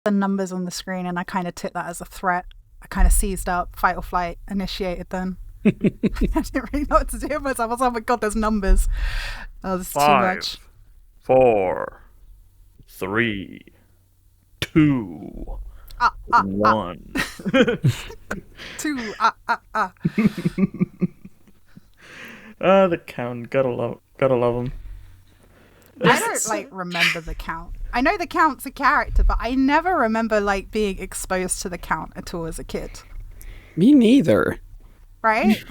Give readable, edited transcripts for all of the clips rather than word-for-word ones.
the numbers on the screen, and I kind of took that as a threat. I kind of seized up, fight or flight, initiated then. I didn't really know what to do with myself. I was like, oh my god, there's numbers. Oh, this is too much. 4, 3, 2, 1. 2. The Count, gotta love him. I don't remember the Count. I know the Count's a character, but I never remember being exposed to the Count at all as a kid. Me neither. Right?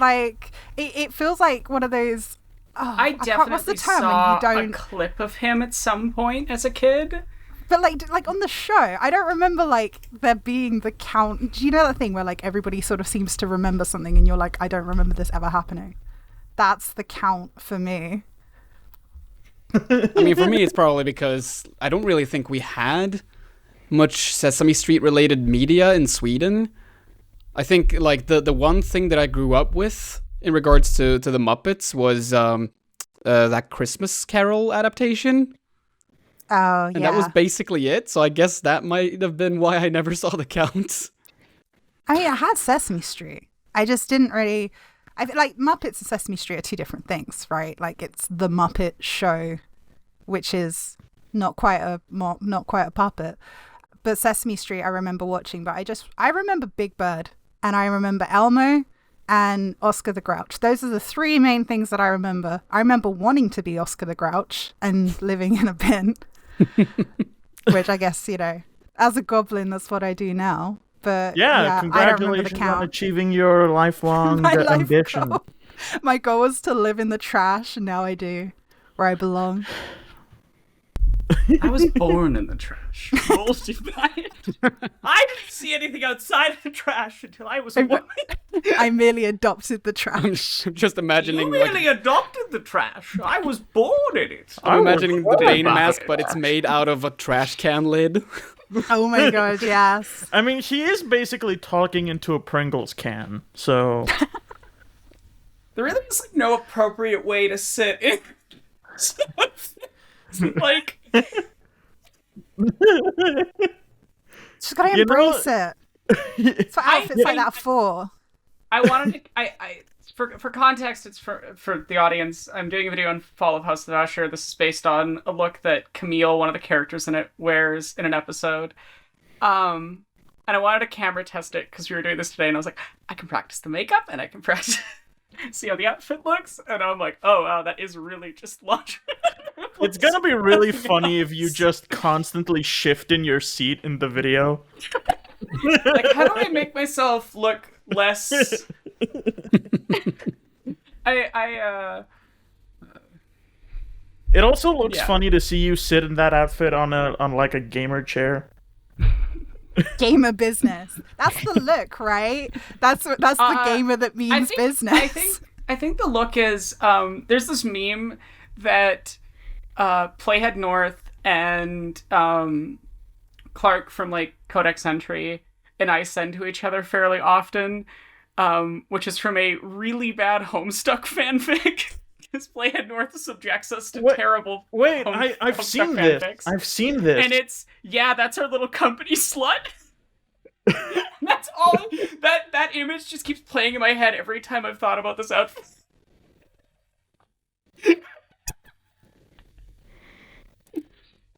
It feels like one of those. Oh, I definitely saw a clip of him at some point as a kid. But on the show, I don't remember there being the Count. Do you know that thing where everybody sort of seems to remember something, and you're like, I don't remember this ever happening. That's the Count for me. I mean, for me, it's probably because I don't really think we had much Sesame Street related media in Sweden. I think the one thing that I grew up with in regards to the Muppets was that Christmas Carol adaptation. Oh, yeah. And that was basically it. So I guess that might have been why I never saw the Count. I mean, I had Sesame Street. I just didn't really. I feel like Muppets and Sesame Street are two different things, right? It's the Muppet Show, which is not quite a puppet. But Sesame Street, I remember watching. But I remember Big Bird, and I remember Elmo, and Oscar the Grouch. Those are the three main things that I remember. I remember wanting to be Oscar the Grouch and living in a bin, which I guess, as a goblin, that's what I do now. But congratulations on achieving your lifelong ambition. My goal was to live in the trash, and now I do, where I belong. I was born in the trash. I didn't see anything outside of the trash until I was born. I merely adopted the trash. I'm just imagining. You merely adopted the trash. I was born in it. I'm imagining the Bane mask, but it's made out of a trash can lid. Oh my god, yes. I mean, he is basically talking into a Pringles can, so. There really is no appropriate way to sit in. Just gotta embrace it. That's what outfits like that for. I wanted to. For context, it's for the audience. I'm doing a video on Fall of House of Usher. This is based on a look that Camille, one of the characters in it, wears in an episode. And I wanted to camera test it because we were doing this today, and I was like, I can practice the makeup and I can practice see how the outfit looks. And I'm like, oh wow, that is really just lingerie. It's gonna be really funny if you just constantly shift in your seat in the video. How do I make myself look less? It also looks funny to see you sit in that outfit on a gamer chair. Gamer business. That's the look, right? That's the gamer that means business. I think the look is there's this meme that Playhead North and Clark from Codex Entry and I send to each other fairly often, which is from a really bad Homestuck fanfic. Because Playhead North subjects us to terrible. I've seen this. Fanfics. I've seen this. And it's that's our little company slut. That's all. That image just keeps playing in my head every time I've thought about this outfit.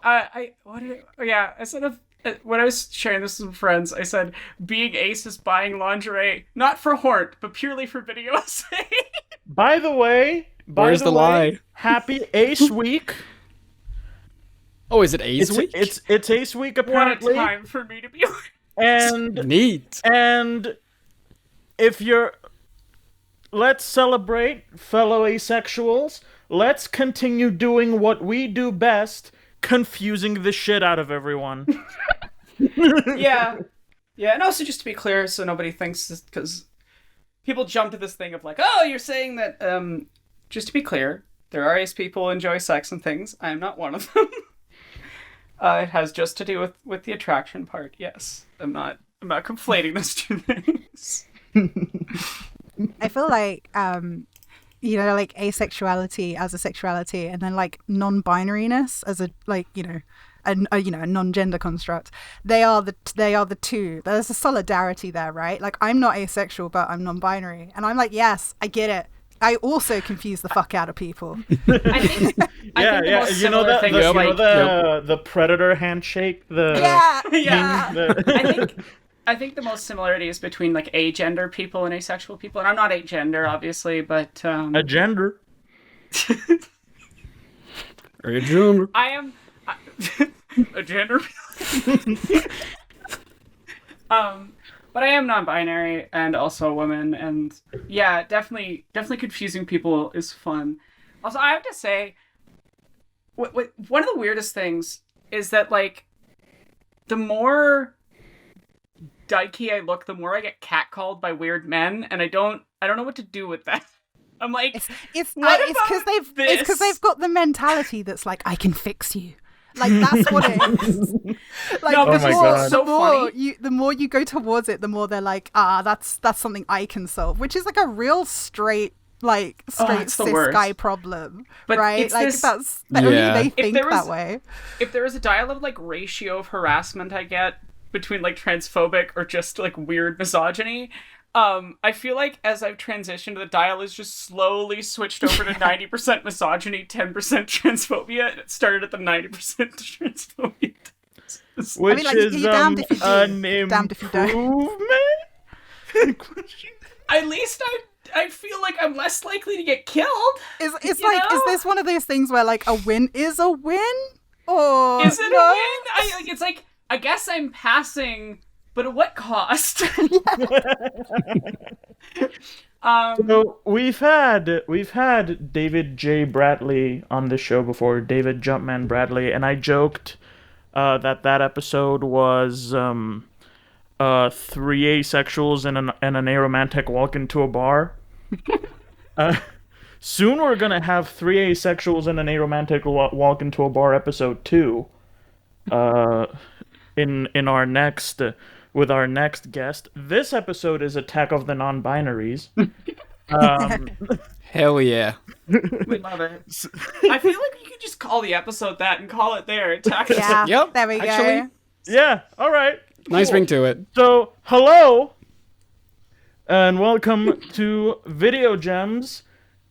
I said when I was sharing this with some friends, I said being ace is buying lingerie not for Hort, but purely for video's sake. By the way, where's the lie? Happy Ace Week. Oh, is it Ace Week? It's Ace Week apparently. What a time for me to be. And neat. And let's celebrate, fellow asexuals. Let's continue doing what we do best. Confusing the shit out of everyone. Yeah, and also just to be clear, so nobody thinks this, because people jump to this thing of oh, you're saying that. Just to be clear, there are ace people who enjoy sex and things. I am not one of them. It has just to do with the attraction part. Yes, I'm not conflating those two things. I feel like asexuality as a sexuality, and then non-binariness as a a non-gender construct. They are the two. There's a solidarity there, right? Like, I'm not asexual, but I'm non-binary, and I'm like, yes, I get it. I also confuse the fuck out of people. I think the most you know similar thing is like the predator handshake. I think the most similarity is between like agender people and asexual people, and I'm not agender, obviously, but a gender. Agender. I am a gender. But I am non-binary and also a woman, and yeah, definitely confusing people is fun. Also, I have to say, one of the weirdest things is that like the more dykey I look, the more I get catcalled by weird men, and I don't know what to do with that. I'm like, it's because they've got the mentality that's like, I can fix you. Like, that's what it is. Like, no, the more you go towards it, the more they're like, that's something I can solve, which is like a real straight cis guy problem, but right? Like, only they think that way. If there was a dial-up like ratio of harassment I get between like transphobic or just like weird misogyny, I feel like as I've transitioned, the dial is just slowly switched over to 90% misogyny, 10% transphobia, and it started at the 90% transphobia. Which I mean, like, is you're damned if you do, an damned if you don't. At least I feel like I'm less likely to get killed. Is this one of those things where like a win is a win, or is it a win? It's like, I guess I'm passing. But at what cost? So we've had David J. Bradley on the show before, David Jumpman Bradley, and I joked that episode was 3 asexuals and an aromantic walk into a bar. Soon we're gonna have 3 asexuals and an aromantic walk into a bar episode 2. In our next. With our next guest. This episode is Attack of the Non-Binaries. Hell yeah. We love it. I feel like you could just call the episode that and call it there. Attack. Yeah, yep. There we go. Actually, yeah, alright. Nice ring to it. So, hello, and welcome to Video Gems.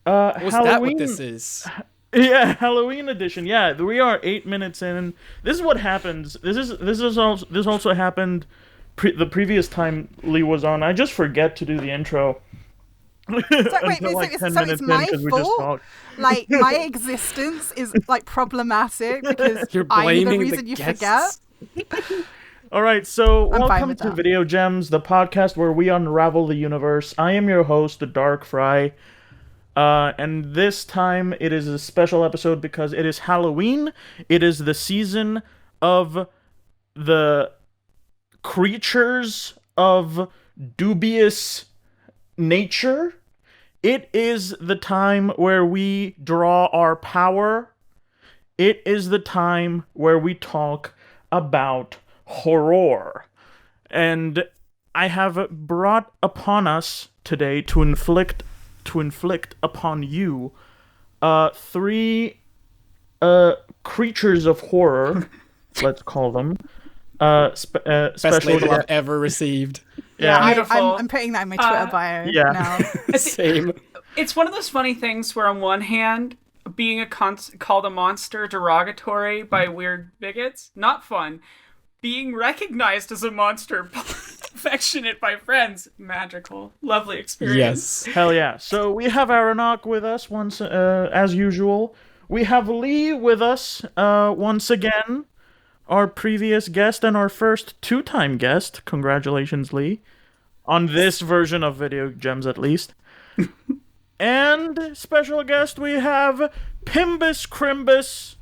Was Halloween. that what this is? Yeah, Halloween edition. Yeah, we are 8 minutes in. This is what happens. This also happened the previous time Lee was on. I just forget to do the intro. So it's my fault? Like, my existence is like problematic because I'm the reason you forget? Alright, so I'm welcome to Video Gems, the podcast where we unravel the universe. I am your host, Dark Fry. And this time it is a special episode because it is Halloween. It is the season of the creatures of dubious nature. It is the time where we draw our power. It is the time where we talk about horror. And I have brought upon us today to inflict upon you 3 creatures of horror, let's call them. Best label I've ever received. Yeah, beautiful. I'm putting that in my Twitter bio now. Same. It's one of those funny things where on one hand, being called a monster derogatory by weird bigots, not fun. Being recognized as a monster affectionate by friends, magical. Lovely experience. Yes. Hell yeah. So we have Aronok with us once, as usual. We have Lee with us once again. Our previous guest and our first 2-time guest. Congratulations, Lee. On this version of Video Gems, at least. And special guest, we have Pimbus Crimbus.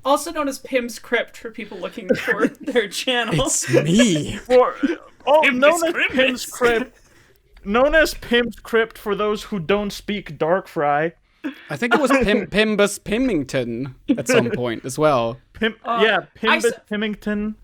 Also known as Pim's Crypt for people looking for their channel. It's me. Known as Pim's Crypt for those who don't speak Dark Fry. I think it was Pimbus Pimmington at some point as well. Pimbus Pimmington.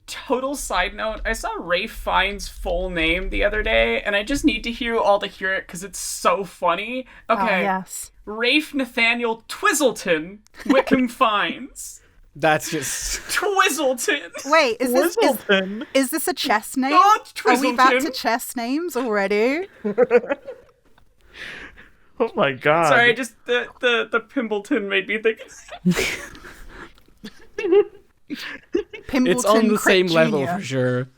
Total side note, I saw Rafe Fiennes' full name the other day, and I just need to hear you all to hear it because it's so funny. Okay. Oh, yes. Rafe Nathaniel Twizzleton Wickham Finds. That's just Twizzleton. Wait, Twizzleton. is this a chess name? Not Are we back to Twizzleton. chess names already? Oh my god. Sorry, just the Pimbleton made me think. Pimbleton it's on the Crick same level Jr.. for sure.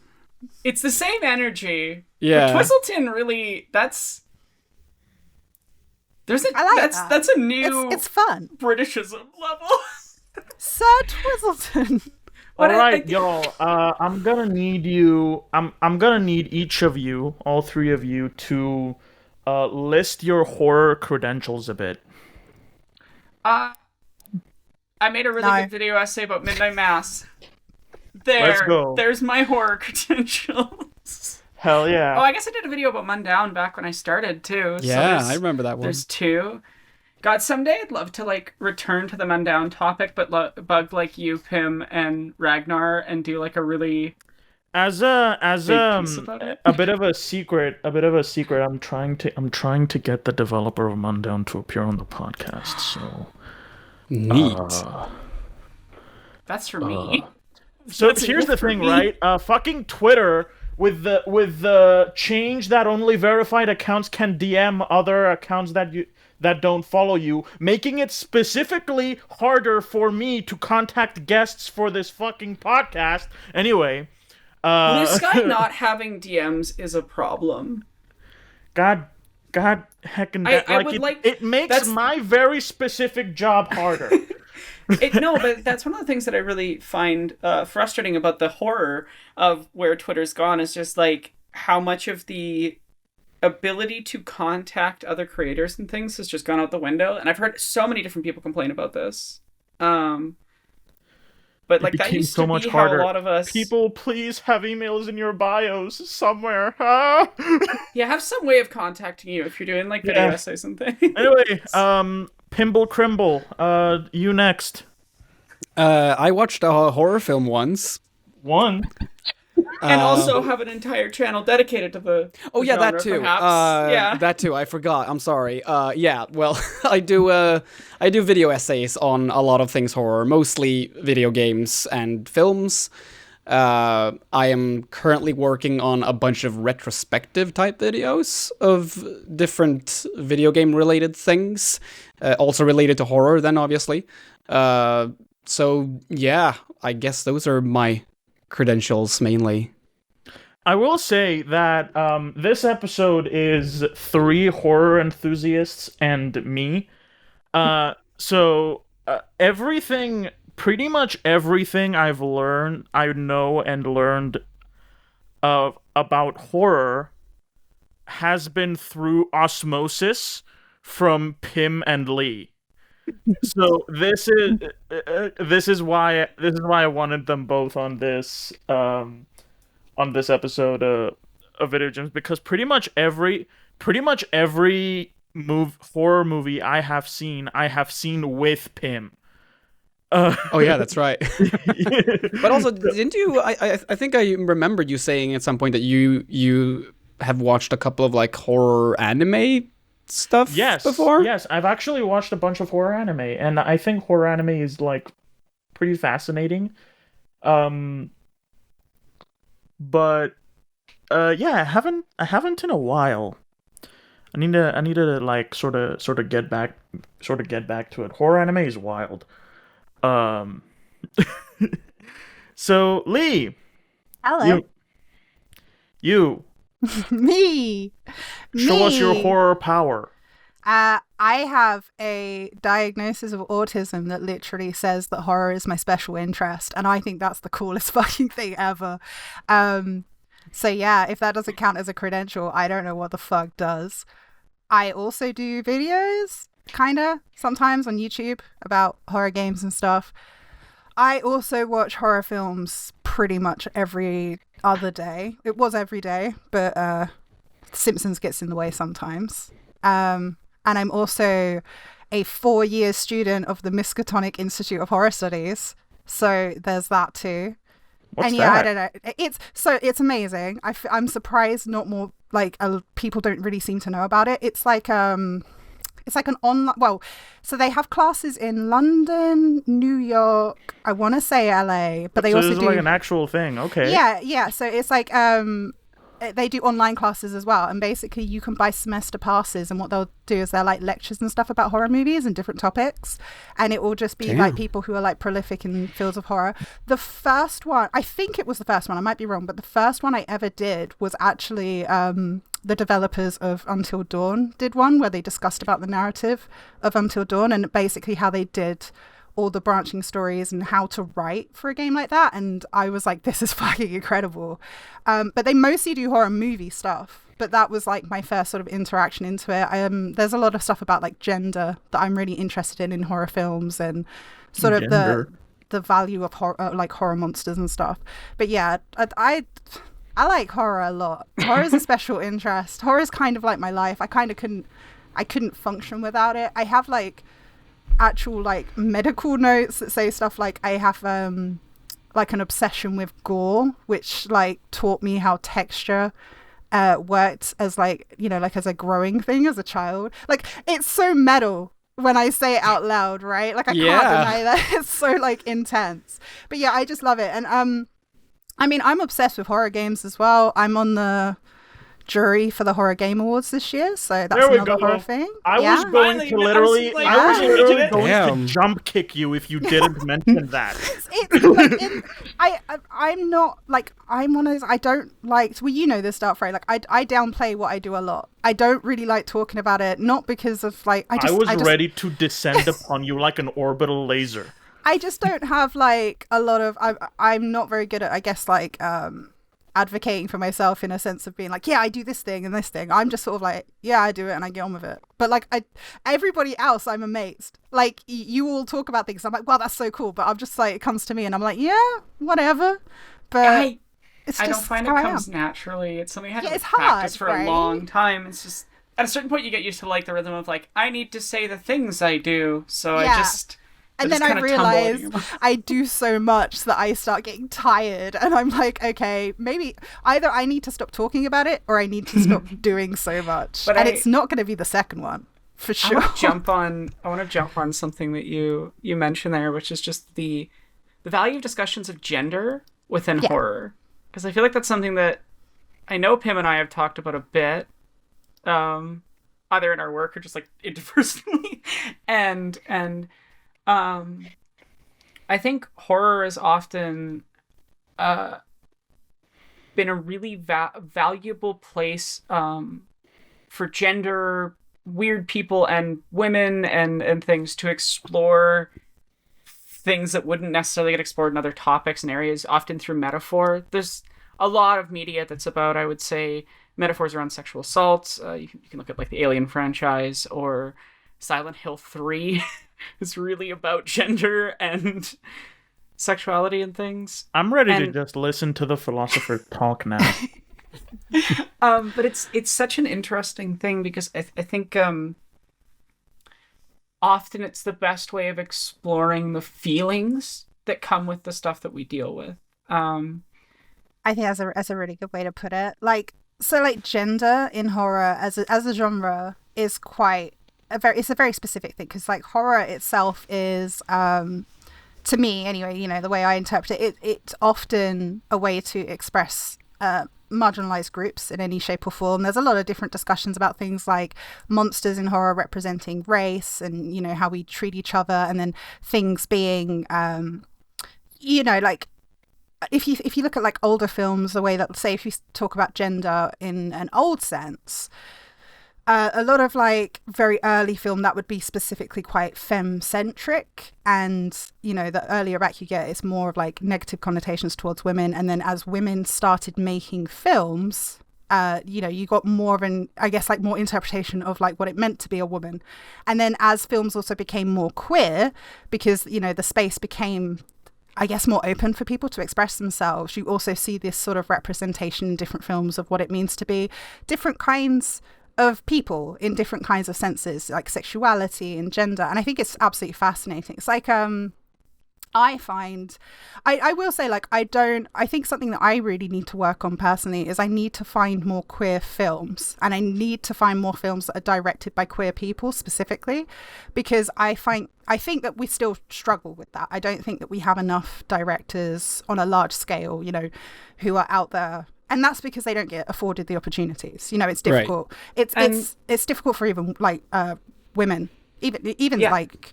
It's the same energy. Yeah. But Twizzleton really, that's I like that. that's a new It's fun. Britishism level. Sir Twizzleton. All But right, y'all. I'm gonna need you. I'm gonna need each of you, all three of you, to list your horror credentials a bit. I made a really No. good video essay about Midnight Mass. There, Let's go. There's my horror credentials. Hell yeah. Oh, I guess I did a video about Mundown back when I started too. So Yeah, there's- I remember that one. There's two. God, someday I'd love to like return to the Mundown topic, but bug like you, Pim, and Ragnar, and do like a really As big piece about it. a bit of a secret. I'm trying to get the developer of Mundown to appear on the podcast. So Neat. That's for me. So That's here's it the for thing, me. right? Fucking Twitter with the change that only verified accounts can DM other accounts that don't follow you, making it specifically harder for me to contact guests for this fucking podcast. Anyway, This guy not having DMs is a problem. God heckin' I would like- it makes that's- my very specific job harder. No, but that's one of the things that I really find frustrating about the horror of where Twitter's gone is just like how much of the ability to contact other creators and things has just gone out the window. And I've heard so many different people complain about this. But like that became used so to much be harder. how a lot of us People, please have emails in your bios somewhere. Ah. have some way of contacting you if you're doing like video Yeah. essays and things. Anyway, Pimble Crimble, you next. I watched a horror film once. One. And also have an entire channel dedicated to the Oh yeah, genre, that too. perhaps. Yeah. That too. I forgot. I'm sorry. Yeah. Well, I do video essays on a lot of things horror, mostly video games and films. I am currently working on a bunch of retrospective type videos of different video game related things, also related to horror. Then obviously. So yeah, I guess those are my credentials mainly. I will say that this episode is 3 horror enthusiasts and me. So pretty much everything I know and learned about horror has been through osmosis from Pim and Lee. So this is why I wanted them both on this episode of Video Gems, because pretty much every horror movie I have seen with Pim. Oh yeah, that's right. But also, didn't you? I think I remember you saying at some point that you have watched a couple of like horror anime stuff before. Yes, I've actually watched a bunch of horror anime, and I think horror anime is like pretty fascinating. But yeah, I haven't in a while. I need to like sort of get back to it. Horror anime is wild. So Lee, Hello. you Me. show us your horror power. I have a diagnosis of autism that literally says that horror is my special interest, and I think that's the coolest fucking thing ever. So yeah, if that doesn't count as a credential, I don't know what the fuck does. I also do videos, kinda, sometimes on YouTube about horror games and stuff. I also watch horror films pretty much every other day. It was every day, but Simpsons gets in the way sometimes. And I'm also a 4-year student of the Miskatonic Institute of Horror Studies. So there's that too. What's and yeah, that? I don't know. It's amazing. I'm surprised not more like people don't really seem to know about it. It's like it's like an online, well, so they have classes in London, New York, I want to say LA, but they so also this is do like an actual thing. Okay. yeah, so it's like they do online classes as well, and basically you can buy semester passes, and what they'll do is they're like lectures and stuff about horror movies and different topics, and it will just be like people who are like prolific in fields of horror. The first one, I think it was the first one, I might be wrong, but the first one I ever did was actually the developers of Until Dawn did one where they discussed about the narrative of Until Dawn and basically how they did all the branching stories and how to write for a game like that. And I was like, this is fucking incredible. But they mostly do horror movie stuff. But that was like my first sort of interaction into it. There's a lot of stuff about like gender that I'm really interested in horror films and sort of the value of horror, like horror monsters and stuff. But yeah, I like horror a lot. Horror is a special interest. Horror is kind of like my life. I couldn't function without it. I have like actual like medical notes that say stuff like I have like an obsession with gore, which like taught me how texture worked as like, you know, like as a growing thing as a child. Like it's so metal when I say it out loud, right? Like I can't deny that. It's so like intense. But yeah, I just love it. And I mean, I'm obsessed with horror games as well. I'm on the jury for the Horror Game Awards this year, so that's another horror thing. I was going to literally jump kick you if you didn't mention that. I'm not like, I'm one of those, I don't like, well, you know this, Darkfray, like I downplay what I do a lot. I don't really like talking about it, not because of like, I was ready to descend upon you like an orbital laser. I just don't have like a lot of, I'm not very good at, I guess, like advocating for myself in a sense of being like, yeah, I do this thing and this thing. I'm just sort of like, yeah, I do it and I get on with it. But like everybody else, I'm amazed. Like you all talk about things, I'm like, wow, that's so cool. But I'm just like, it comes to me and I'm like, yeah, whatever. But I don't find it comes naturally. It's something I had to practice for a long time. It's just at a certain point you get used to like the rhythm of like, I need to say the things I do. So and then I realize I do so much that I start getting tired and I'm like, okay, maybe either I need to stop talking about it or I need to stop doing so much. But it's not going to be the second one, for sure. I want to jump on something that you mentioned there, which is just the value of discussions of gender within horror. Because I feel like that's something that I know Pim and I have talked about a bit, either in our work or just like interpersonally. and I think horror has often been a really valuable place for gender, weird people and women and things to explore things that wouldn't necessarily get explored in other topics and areas, often through metaphor. There's a lot of media that's about, I would say, metaphors around sexual assault. You can look at like the Alien franchise or Silent Hill 3. It's really about gender and sexuality and things. I'm ready to just listen to the philosopher talk now. But it's such an interesting thing because I think often it's the best way of exploring the feelings that come with the stuff that we deal with. I think that's a really good way to put it. Like, so like gender in horror as a genre is quite it's a very specific thing, because like horror itself is to me anyway, you know, the way I interpret it, it's often a way to express marginalized groups in any shape or form. There's a lot of different discussions about things like monsters in horror representing race and, you know, how we treat each other, and then things being you know, like if you look at like older films, the way that, say, if you talk about gender in an old sense, a lot of like very early film that would be specifically quite femme-centric, and you know, the earlier back you get, it's more of like negative connotations towards women. And then as women started making films, you know, you got more of an, I guess, like more interpretation of like what it meant to be a woman. And then as films also became more queer, because, you know, the space became, I guess, more open for people to express themselves, you also see this sort of representation in different films of what it means to be different kinds of people in different kinds of senses, like sexuality and gender. And I think it's absolutely fascinating. It's like I I find, I will say, like, I think something that I really need to work on personally is I need to find more queer films, and I need to find more films that are directed by queer people specifically, because I think that we still struggle with that. I don't think that we have enough directors on a large scale, you know, who are out there. And that's because they don't get afforded the opportunities. You know, it's difficult. Right. It's difficult for even like women, even like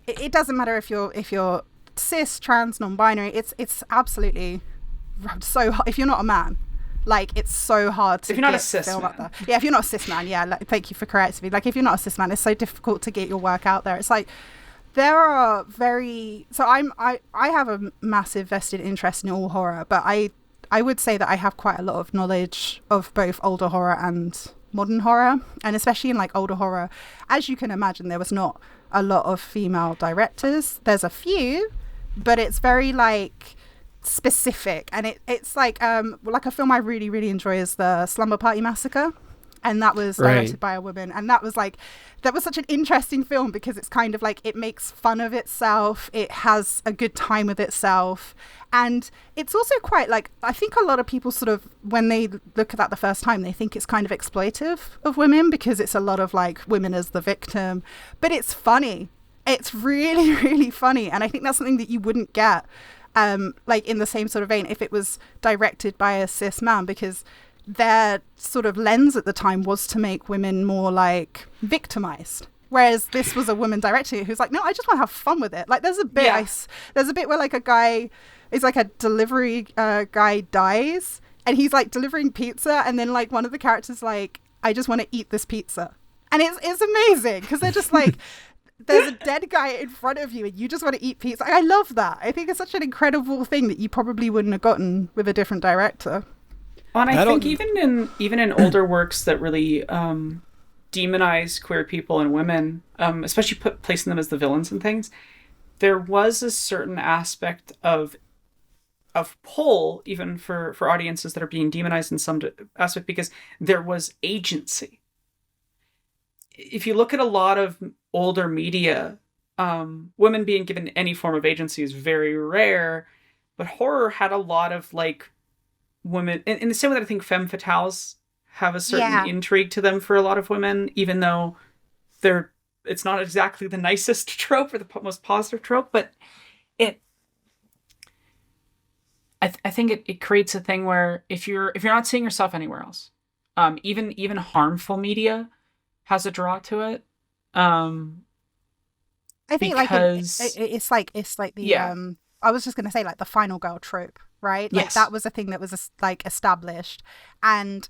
it doesn't matter if you're cis, trans, non-binary. It's absolutely so hard. If you're not a man, like, it's so hard to if you're not a cis man. Up there. Yeah, if you're not a cis man, yeah, like, thank you for correcting me. Like, if you're not a cis man, it's so difficult to get your work out there. It's like there are I have a massive vested interest in all horror, but I would say that I have quite a lot of knowledge of both older horror and modern horror, and especially in like older horror, as you can imagine, there was not a lot of female directors. There's a few, but it's very like specific, and it's like a film I really, really enjoy is the Slumber Party Massacre, and that was directed by a woman, and that was such an interesting film because it's kind of like it makes fun of itself, it has a good time with itself, and it's also quite like, I think a lot of people sort of, when they look at that the first time, they think it's kind of exploitive of women because it's a lot of like women as the victim, but it's funny. It's really, really funny, and I think that's something that you wouldn't get like in the same sort of vein if it was directed by a cis man, because their sort of lens at the time was to make women more like victimized, whereas this was a woman directing it who's like, no, I just want to have fun with it. Like, there's a bit where like a guy is like a delivery guy dies, and he's like delivering pizza, and then like one of the characters like, I just want to eat this pizza, and it's amazing because they're just like there's a dead guy in front of you and you just want to eat pizza. I love that. I think it's such an incredible thing that you probably wouldn't have gotten with a different director. Well, and I think even in older works that really demonize queer people and women, especially placing them as the villains and things, there was a certain aspect of pull, even for audiences that are being demonized in some aspect, because there was agency. If you look at a lot of older media, women being given any form of agency is very rare, but horror had a lot of like women, in the same way that I think femme fatales have a certain intrigue to them for a lot of women, even though it's not exactly the nicest trope or the most positive trope, but I think it creates a thing where if you're not seeing yourself anywhere else, even harmful media has a draw to it. I think because it's like the I was just gonna say like the final girl trope, right? Like that was a thing that was like established, and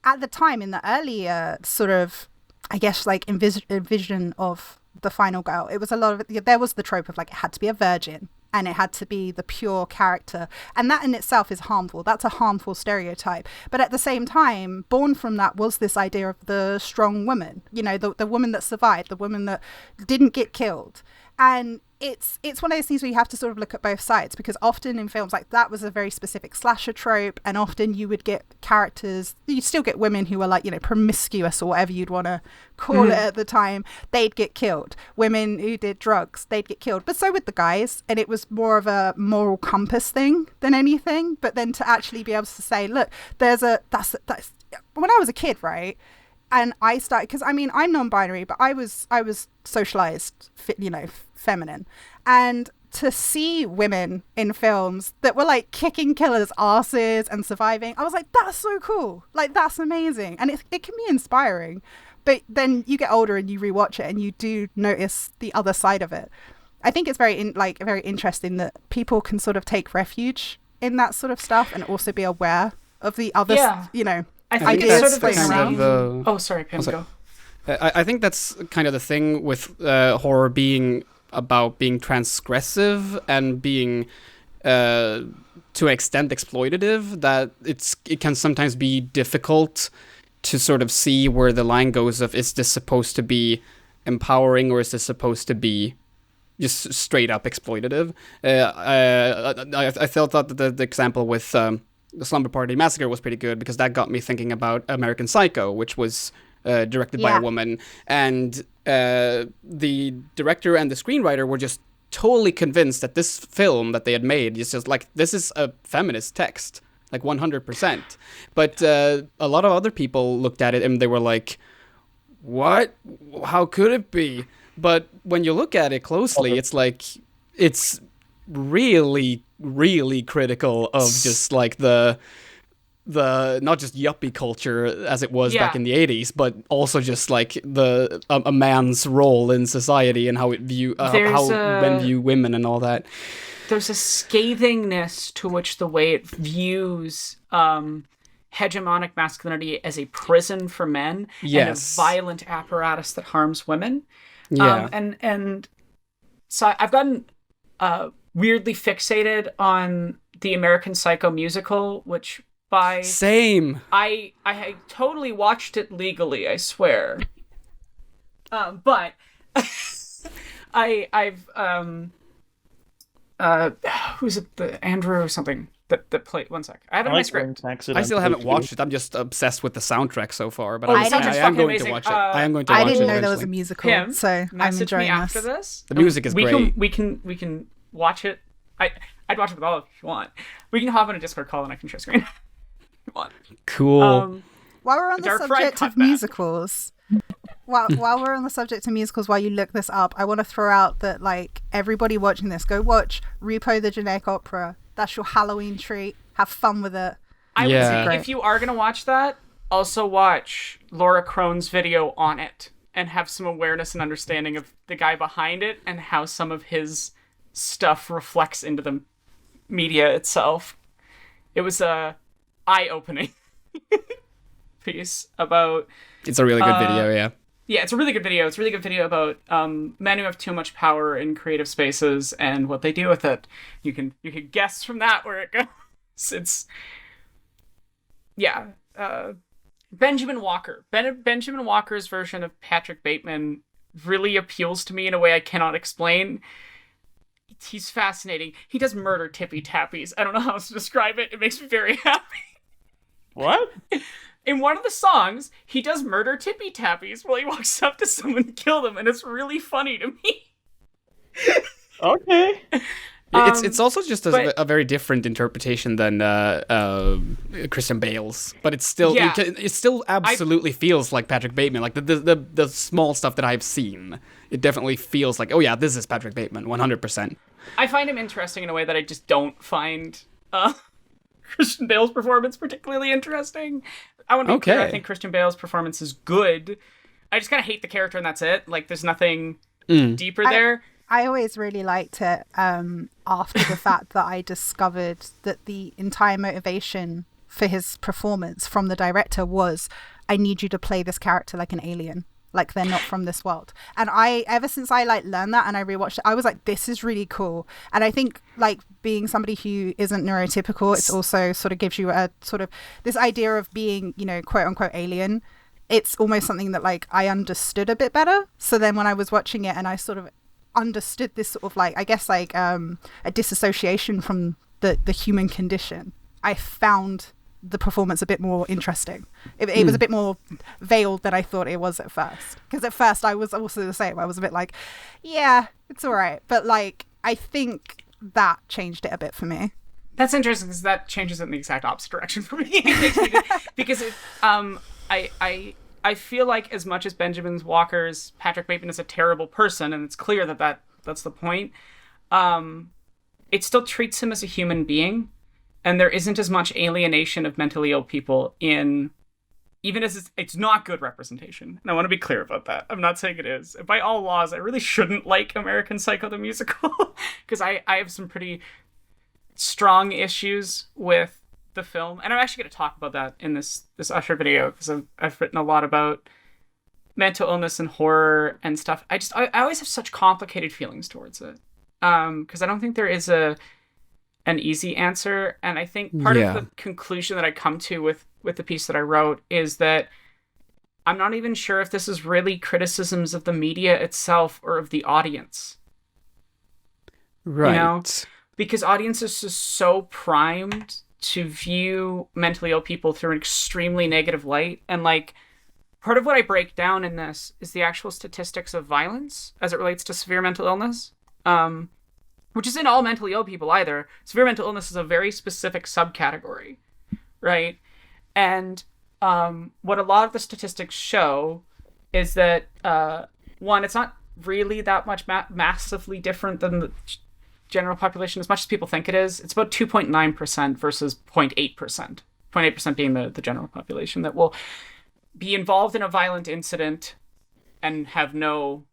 at the time in the earlier sort of, I guess, like vision of the final girl, it was a lot of there was the trope of like it had to be a virgin and it had to be the pure character, and that in itself is harmful. That's a harmful stereotype, but at the same time, born from that was this idea of the strong woman, you know, the woman that survived, the woman that didn't get killed. And it's one of those things where you have to sort of look at both sides, because often in films like that was a very specific slasher trope, and often you would get characters, you still get women who are like, you know, promiscuous or whatever you'd want to call it at the time, they'd get killed. Women who did drugs, they'd get killed. But so would the guys, and it was more of a moral compass thing than anything. But then to actually be able to say, look, that's when I was a kid, right? And I started, because I mean, I'm non-binary, but I was socialized, you know, feminine. And to see women in films that were like kicking killers' asses and surviving, I was like, that's so cool. Like, that's amazing. And it can be inspiring. But then you get older and you rewatch it and you do notice the other side of it. I think it's very interesting that people can sort of take refuge in that sort of stuff and also be aware of the other, you know, I think it's sort of oh, sorry, Pim, go. I think that's kind of the thing with horror being about being transgressive and being to an extent exploitative, that it can sometimes be difficult to sort of see where the line goes of, is this supposed to be empowering or is this supposed to be just straight up exploitative? I thought that the example with the Slumber Party Massacre was pretty good, because that got me thinking about American Psycho, which was directed by a woman, and the director and the screenwriter were just totally convinced that this film that they had made is just like, this is a feminist text, like 100%. But a lot of other people looked at it and they were like, what? How could it be? But when you look at it closely, it's like, it's really, really critical of just like the not just yuppie culture as it was back in the 80s, but also just like a man's role in society and how how men view women and all that. There's a scathingness to which the way it views hegemonic masculinity as a prison for men and a violent apparatus that harms women. Yeah. And so I've gotten weirdly fixated on the American Psycho musical, which Same. I totally watched it legally, I swear. But I've who's it, the Andrew or something that played, one sec. I have it in my script. I still haven't watched it. I'm just obsessed with the soundtrack so far, but the soundtrack's I am fucking going amazing. to watch it. I am going to watch it. I didn't know eventually. there was a musical, so I'm Message enjoying me after this. this. The music is great. We can watch it. I'd watch it with all of you if you want. We can hop on a Discord call and I can share screen. Cool. While we're on the Dark Fry subject cut of that. musicals, while we're on the subject of musicals, while you look this up, I want to throw out that like everybody watching this, go watch Repo the Generic Opera. That's your Halloween treat. Have fun with it. I would say Great. if you are gonna watch that, also watch Laura Crone's video on it and have some awareness and understanding of the guy behind it and how some of his stuff reflects into the media itself. It was a eye-opening piece about... It's a really good video, yeah. Yeah, it's a really good video. It's a really good video about men who have too much power in creative spaces and what they do with it. You can guess from that where it goes. It's... Yeah. Benjamin Walker. Benjamin Walker's version of Patrick Bateman really appeals to me in a way I cannot explain. He's fascinating. He does murder tippy-tappies. I don't know how else to describe it. It makes me very happy. What? In one of the songs, he does murder tippy-tappies while he walks up to someone to kill them, and it's really funny to me. Okay. It's also just a very different interpretation than Christian Bale's, but it's still it still absolutely feels like Patrick Bateman. Like the small stuff that I've seen, it definitely feels like, oh yeah, this is Patrick Bateman, 100%. I find him interesting in a way that I just don't find Christian Bale's performance particularly interesting. I want to be clear, I think Christian Bale's performance is good. I just kind of hate the character and that's it. Like, there's nothing deeper there. I always really liked it after the fact that I discovered that the entire motivation for his performance from the director was, I need you to play this character like an alien. Like they're not from this world. And ever since I like learned that and I rewatched it, I was like, this is really cool. And I think like being somebody who isn't neurotypical, it's also sort of gives you a sort of this idea of being, you know, quote unquote alien. It's almost something that like I understood a bit better. So then when I was watching it and I sort of understood this sort of like, I guess like a disassociation from the human condition, I found the performance a bit more interesting. It was a bit more veiled than I thought it was at first. Because at first I was also the same. I was a bit like, yeah, it's all right. But like, I think that changed it a bit for me. That's interesting because that changes it in the exact opposite direction for me. Because I feel like as much as Benjamin Walker's Patrick Bateman is a terrible person, and it's clear that's the point, it still treats him as a human being. And there isn't as much alienation of mentally ill people in, even as it's not good representation. And I want to be clear about that. I'm not saying it is. By all laws, I really shouldn't like American Psycho the musical because I have some pretty strong issues with the film. And I'm actually going to talk about that in this Usher video because I've written a lot about mental illness and horror and stuff. I always have such complicated feelings towards it because I don't think there is an easy answer. And I think part of the conclusion that I come to with the piece that I wrote is that I'm not even sure if this is really criticisms of the media itself or of the audience. Right. You know? Because audiences are so primed to view mentally ill people through an extremely negative light. And like, part of what I break down in this is the actual statistics of violence as it relates to severe mental illness. which isn't all mentally ill people either. Severe mental illness is a very specific subcategory, right? And what a lot of the statistics show is that, one, it's not really that much massively different than the general population as much as people think it is. It's about 2.9% versus 0.8%. 0.8% being the general population that will be involved in a violent incident and have no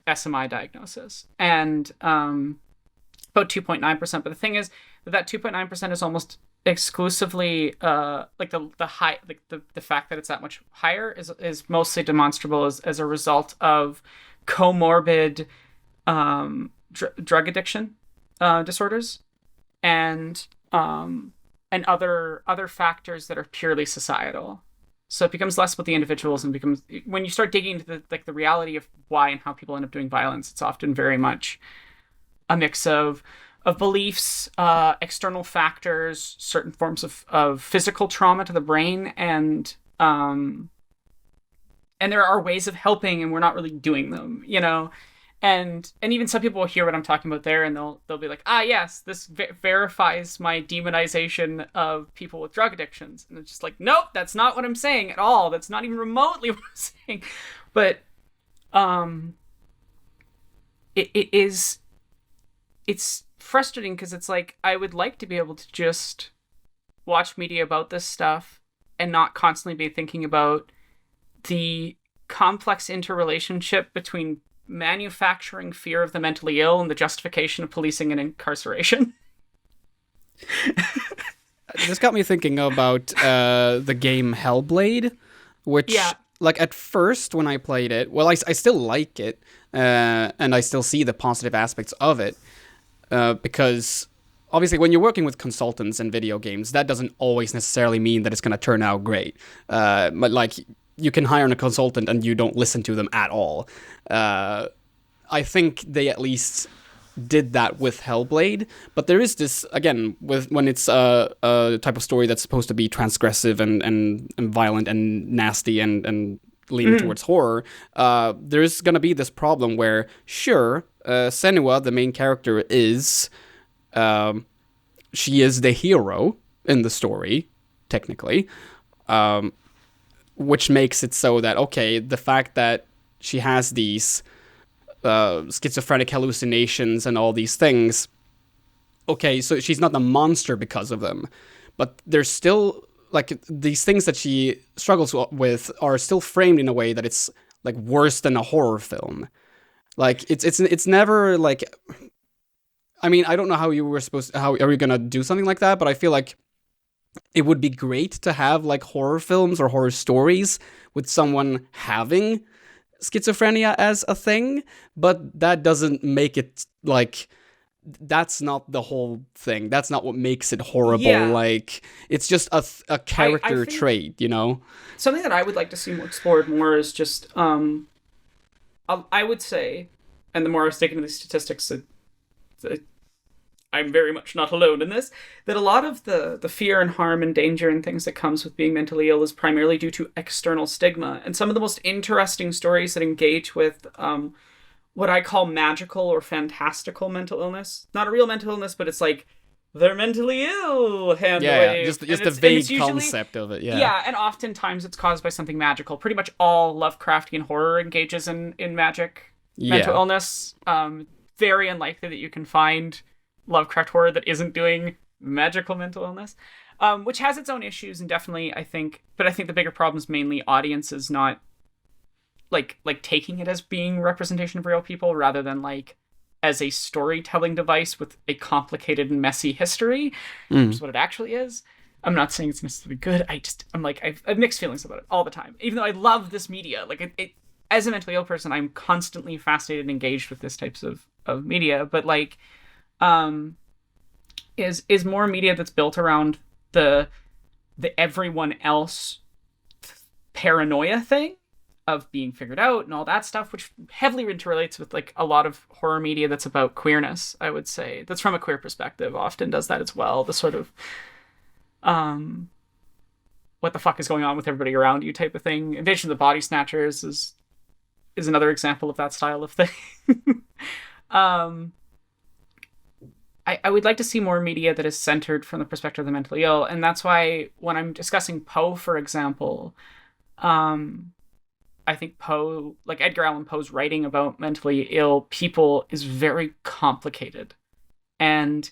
SMI diagnosis. And about 2.9%. But the thing is that 2.9% is almost exclusively like the fact that it's that much higher is mostly demonstrable as a result of comorbid drug addiction disorders and other factors that are purely societal. So it becomes less about the individuals and becomes, when you start digging into the reality of why and how people end up doing violence, it's often very much a mix of beliefs, external factors, certain forms of physical trauma to the brain, and there are ways of helping, and we're not really doing them, And even some people will hear what I'm talking about there, and they'll be like, yes, this verifies my demonization of people with drug addictions. And it's just like, nope, that's not what I'm saying at all. That's not even remotely what I'm saying. But it's frustrating because it's like, I would like to be able to just watch media about this stuff and not constantly be thinking about the complex interrelationship between manufacturing fear of the mentally ill and the justification of policing and incarceration. This got me thinking about the game Hellblade, which, like, at first when I played it, well, I still like it, and I still see the positive aspects of it, because obviously when you're working with consultants in video games, that doesn't always necessarily mean that it's going to turn out great. But, like, you can hire a consultant and you don't listen to them at all. I think they at least did that with Hellblade, but there is this, again, when it's a type of story that's supposed to be transgressive and violent and nasty and leaning towards horror, there's going to be this problem where, sure, Senua, the main character, is she is the hero in the story, technically, which makes it so that, okay, the fact that she has these schizophrenic hallucinations and all these things, okay, so she's not a monster because of them, but there's still, like, these things that she struggles with are still framed in a way that it's, like, worse than a horror film. Like, it's never, like, I mean, I don't know how are you gonna do something like that, but I feel like it would be great to have, like, horror films or horror stories with someone having schizophrenia as a thing, but that doesn't make it, like, that's not the whole thing. That's not what makes it horrible. Yeah. Like, it's just a character I think trait, something that I would like to see explored more is just, I would say, and the more I was taking these statistics, I'm very much not alone in this, that a lot of the fear and harm and danger and things that comes with being mentally ill is primarily due to external stigma. And some of the most interesting stories that engage with what I call magical or fantastical mental illness. Not a real mental illness, but it's like, they're mentally ill. Yeah, just the vague concept of it, yeah. Yeah, and oftentimes it's caused by something magical. Pretty much all Lovecraftian horror engages in magic mental illness. Very unlikely that you can find Lovecraft horror that isn't doing magical mental illness, which has its own issues, and definitely, I think the bigger problem is mainly audiences not like taking it as being representation of real people rather than, like, as a storytelling device with a complicated and messy history, which is what it actually is. I'm not saying it's necessarily good. I have mixed feelings about it all the time, even though I love this media. Like, it as a mentally ill person, I'm constantly fascinated and engaged with this types of media, but, like, is more media that's built around the everyone else paranoia thing of being figured out and all that stuff, which heavily interrelates with, like, a lot of horror media that's about queerness, I would say. That's from a queer perspective, often does that as well. The sort of what the fuck is going on with everybody around you type of thing. Invasion of the Body Snatchers is another example of that style of thing. I would like to see more media that is centered from the perspective of the mentally ill, and that's why when I'm discussing Poe, for example, I think Poe, like Edgar Allan Poe's writing about mentally ill people, is very complicated. And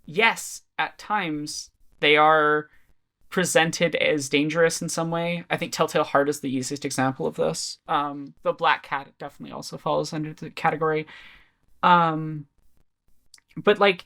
yes, at times they are presented as dangerous in some way. I think Telltale Heart is the easiest example of this. The Black Cat definitely also falls under the category. But like,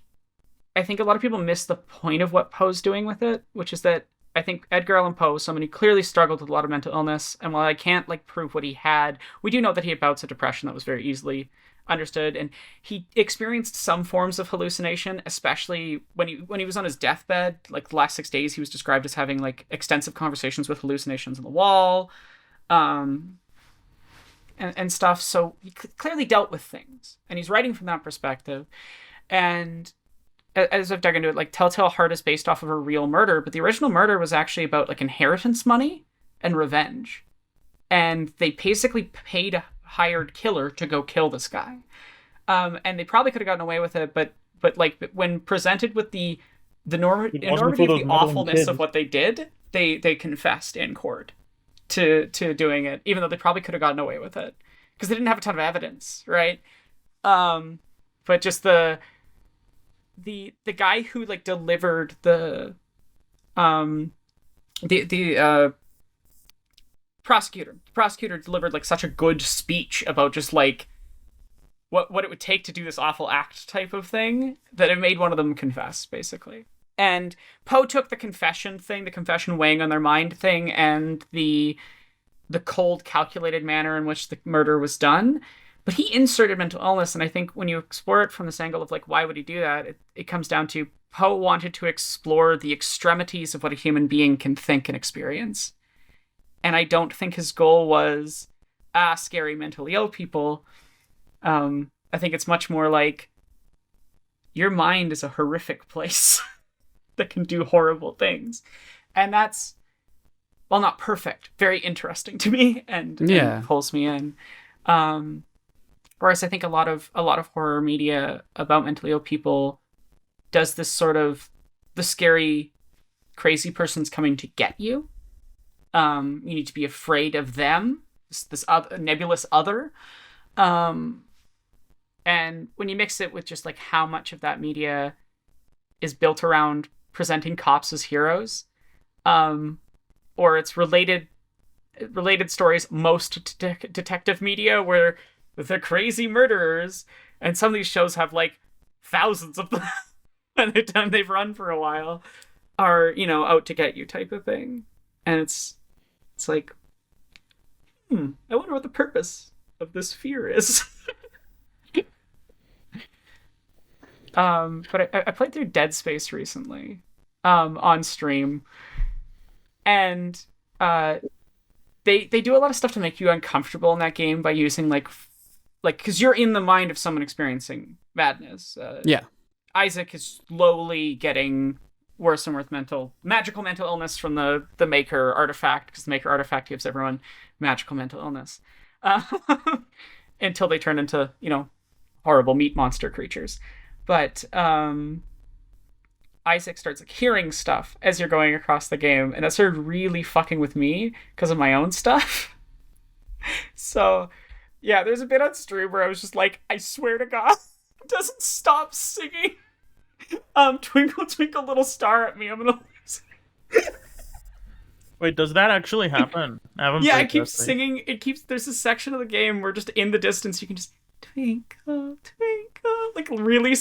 I think a lot of people miss the point of what Poe's doing with it, which is that I think Edgar Allan Poe was someone who clearly struggled with a lot of mental illness, and while I can't like prove what he had, we do know that he had bouts of depression that was very easily understood, and he experienced some forms of hallucination, especially when he was on his deathbed. Like the last 6 days, he was described as having like extensive conversations with hallucinations on the wall, and stuff. So he clearly dealt with things, and he's writing from that perspective. And as I've dug into it, like Telltale Heart is based off of a real murder, but the original murder was actually about like inheritance money and revenge. And they basically paid a hired killer to go kill this guy. And they probably could have gotten away with it, but like when presented with the enormity of the awfulness of what they did, they confessed in court to doing it, even though they probably could have gotten away with it because they didn't have a ton of evidence, right? But just the guy who like delivered the prosecutor delivered like such a good speech about just like what it would take to do this awful act type of thing that it made one of them confess, basically. And Poe took the confession thing, the confession weighing on their mind thing, and the cold, calculated manner in which the murder was done. But he inserted mental illness, and I think when you explore it from this angle of like, why would he do that? It comes down to Poe wanted to explore the extremities of what a human being can think and experience. And I don't think his goal was, scary mentally ill people. I think it's much more like, your mind is a horrific place that can do horrible things. And that's, while not perfect, very interesting to me and pulls me in. Whereas I think a lot of horror media about mentally ill people does this sort of the scary, crazy person's coming to get you. You need to be afraid of them, this other, nebulous other. And when you mix it with just like how much of that media is built around presenting cops as heroes, or it's related stories, most detective media where they're crazy murderers, and some of these shows have like thousands of them by the time they've run for a while, are, you know, out to get you type of thing. And it's like, I wonder what the purpose of this fear is. But I played through Dead Space recently, on stream, and they do a lot of stuff to make you uncomfortable in that game by using like because you're in the mind of someone experiencing madness. Isaac is slowly getting worse and worse magical mental illness from the Maker artifact, because the Maker artifact gives everyone magical mental illness, until they turn into, you know, horrible meat monster creatures. But Isaac starts like hearing stuff as you're going across the game, and that started really fucking with me because of my own stuff. So yeah, there's a bit on stream where I was just like, I swear to God, it doesn't stop singing Twinkle Twinkle Little Star at me, I'm gonna lose it. Wait, does that actually happen? Yeah, it keeps singing. There's a section of the game where just in the distance you can just twinkle, twinkle, like really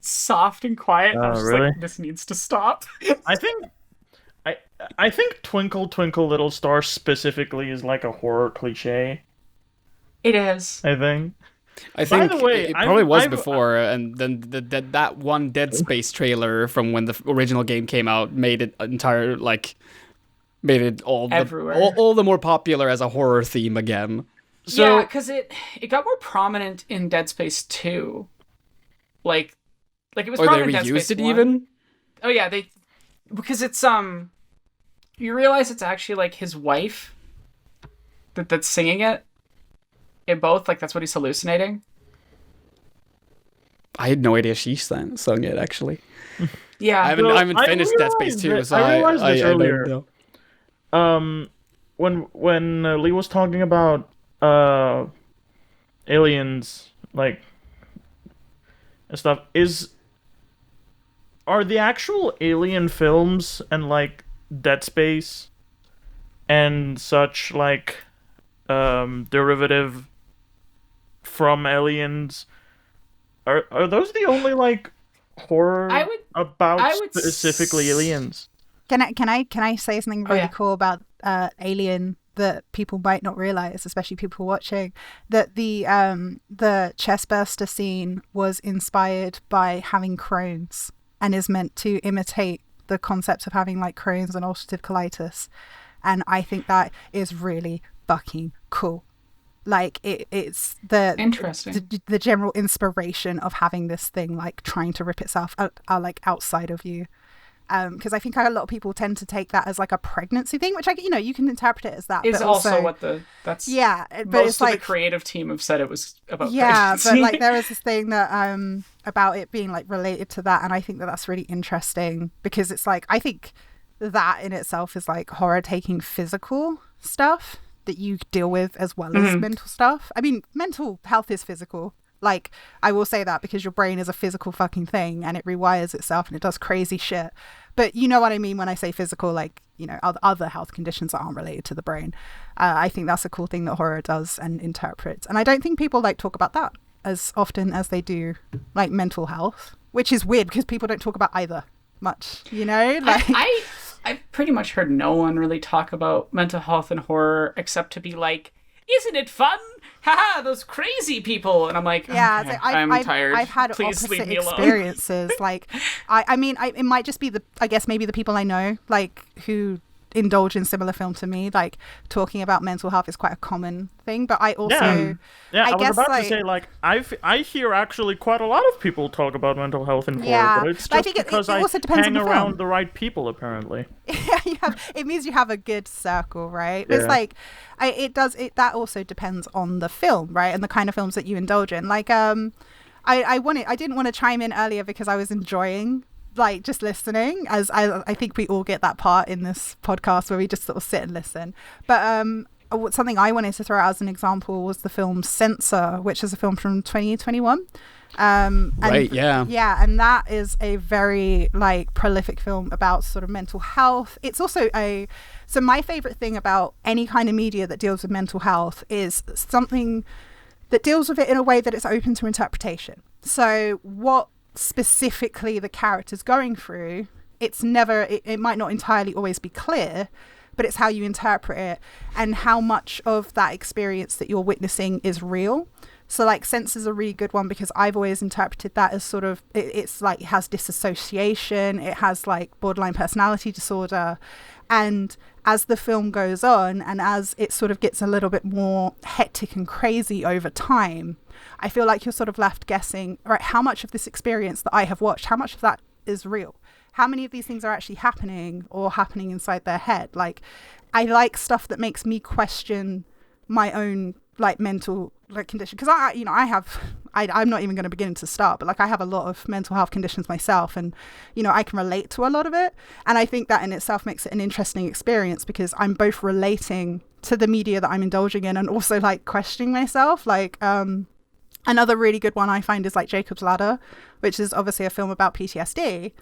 soft and quiet. I was just really? like, this needs to stop. I think Twinkle Twinkle Little Star specifically is like a horror cliche. It is. I think. I think By the way, it probably was before, and then that one Dead Space trailer from when the original game came out made it all the more popular as a horror theme again. So, yeah, because it got more prominent in Dead Space 2. Like it was prominent in Dead Space 1. They reused it even? Oh yeah, because it's you realize it's actually like his wife that's singing it. In both, like that's what he's hallucinating. I had no idea she sung it, actually. Yeah. I haven't finished Dead Space 2, so I realized this earlier. I don't know. When Lee was talking about aliens, like, and stuff, are the actual alien films and like Dead Space and such like derivative from aliens, are those the only like horror about specifically aliens? Can I say something really cool about Alien that people might not realize, especially people watching? That the chestburster scene was inspired by having Crohn's and is meant to imitate the concepts of having like Crohn's and ulcerative colitis, and I think that is really fucking cool. Like it's the interesting the general inspiration of having this thing like trying to rip itself out, like outside of you. Because I think a lot of people tend to take that as like a pregnancy thing, which you can interpret it as that. Is but also what but most it's like the creative team have said it was about. Yeah, pregnancy. but like there is this thing that about it being like related to that, and I think that that's really interesting because it's like I think that in itself is like horror taking physical stuff that you deal with as well as mental stuff. I mean, mental health is physical. Like, I will say that because your brain is a physical fucking thing and it rewires itself and it does crazy shit. But you know what I mean when I say physical, like, other health conditions that aren't related to the brain. I think that's a cool thing that horror does and interprets. And I don't think people like talk about that as often as they do like mental health, which is weird because people don't talk about either much, Like I've pretty much heard no one really talk about mental health and horror except to be like, isn't it fun? Haha, those crazy people. And I'm like, yeah, okay, I'm tired. I've had Please opposite leave me alone. experiences. Like, I mean, it might just be I guess maybe the people I know, like, who indulge in similar film to me, like, talking about mental health is quite a common thing. But I also, I was guess, about like, to say, like, I hear actually quite a lot of people talk about mental health and horror, but it's but I just think because it also depends hang on the around film. the right people, apparently. Yeah, it means you have a good circle, right? It's like that also depends on the film, right, and the kind of films that you indulge in. Like, I didn't want to chime in earlier because I was enjoying like just listening, as I think we all get that part in this podcast where we just sort of sit and listen. But something I wanted to throw out as an example was the film Censor, which is a film from 2021. And and that is a very like prolific film about sort of mental health. It's also so my favorite thing about any kind of media that deals with mental health is something that deals with it in a way that it's open to interpretation. So what specifically the character's going through, it's never, it might not entirely always be clear, but it's how you interpret it and how much of that experience that you're witnessing is real. So like Sense is a really good one because I've always interpreted that as sort of, it's like it has disassociation, it has like borderline personality disorder. And as the film goes on and as it sort of gets a little bit more hectic and crazy over time, I feel like you're sort of left guessing, right, how much of this experience that I have watched, how much of that is real? How many of these things are actually happening or happening inside their head? Like, I like stuff that makes me question my own like mental like condition, because I'm not even going to begin to start, but like I have a lot of mental health conditions myself, and I can relate to a lot of it, and I think that in itself makes it an interesting experience because I'm both relating to the media that I'm indulging in and also like questioning myself. Like another really good one I find is like Jacob's Ladder, which is obviously a film about PTSD.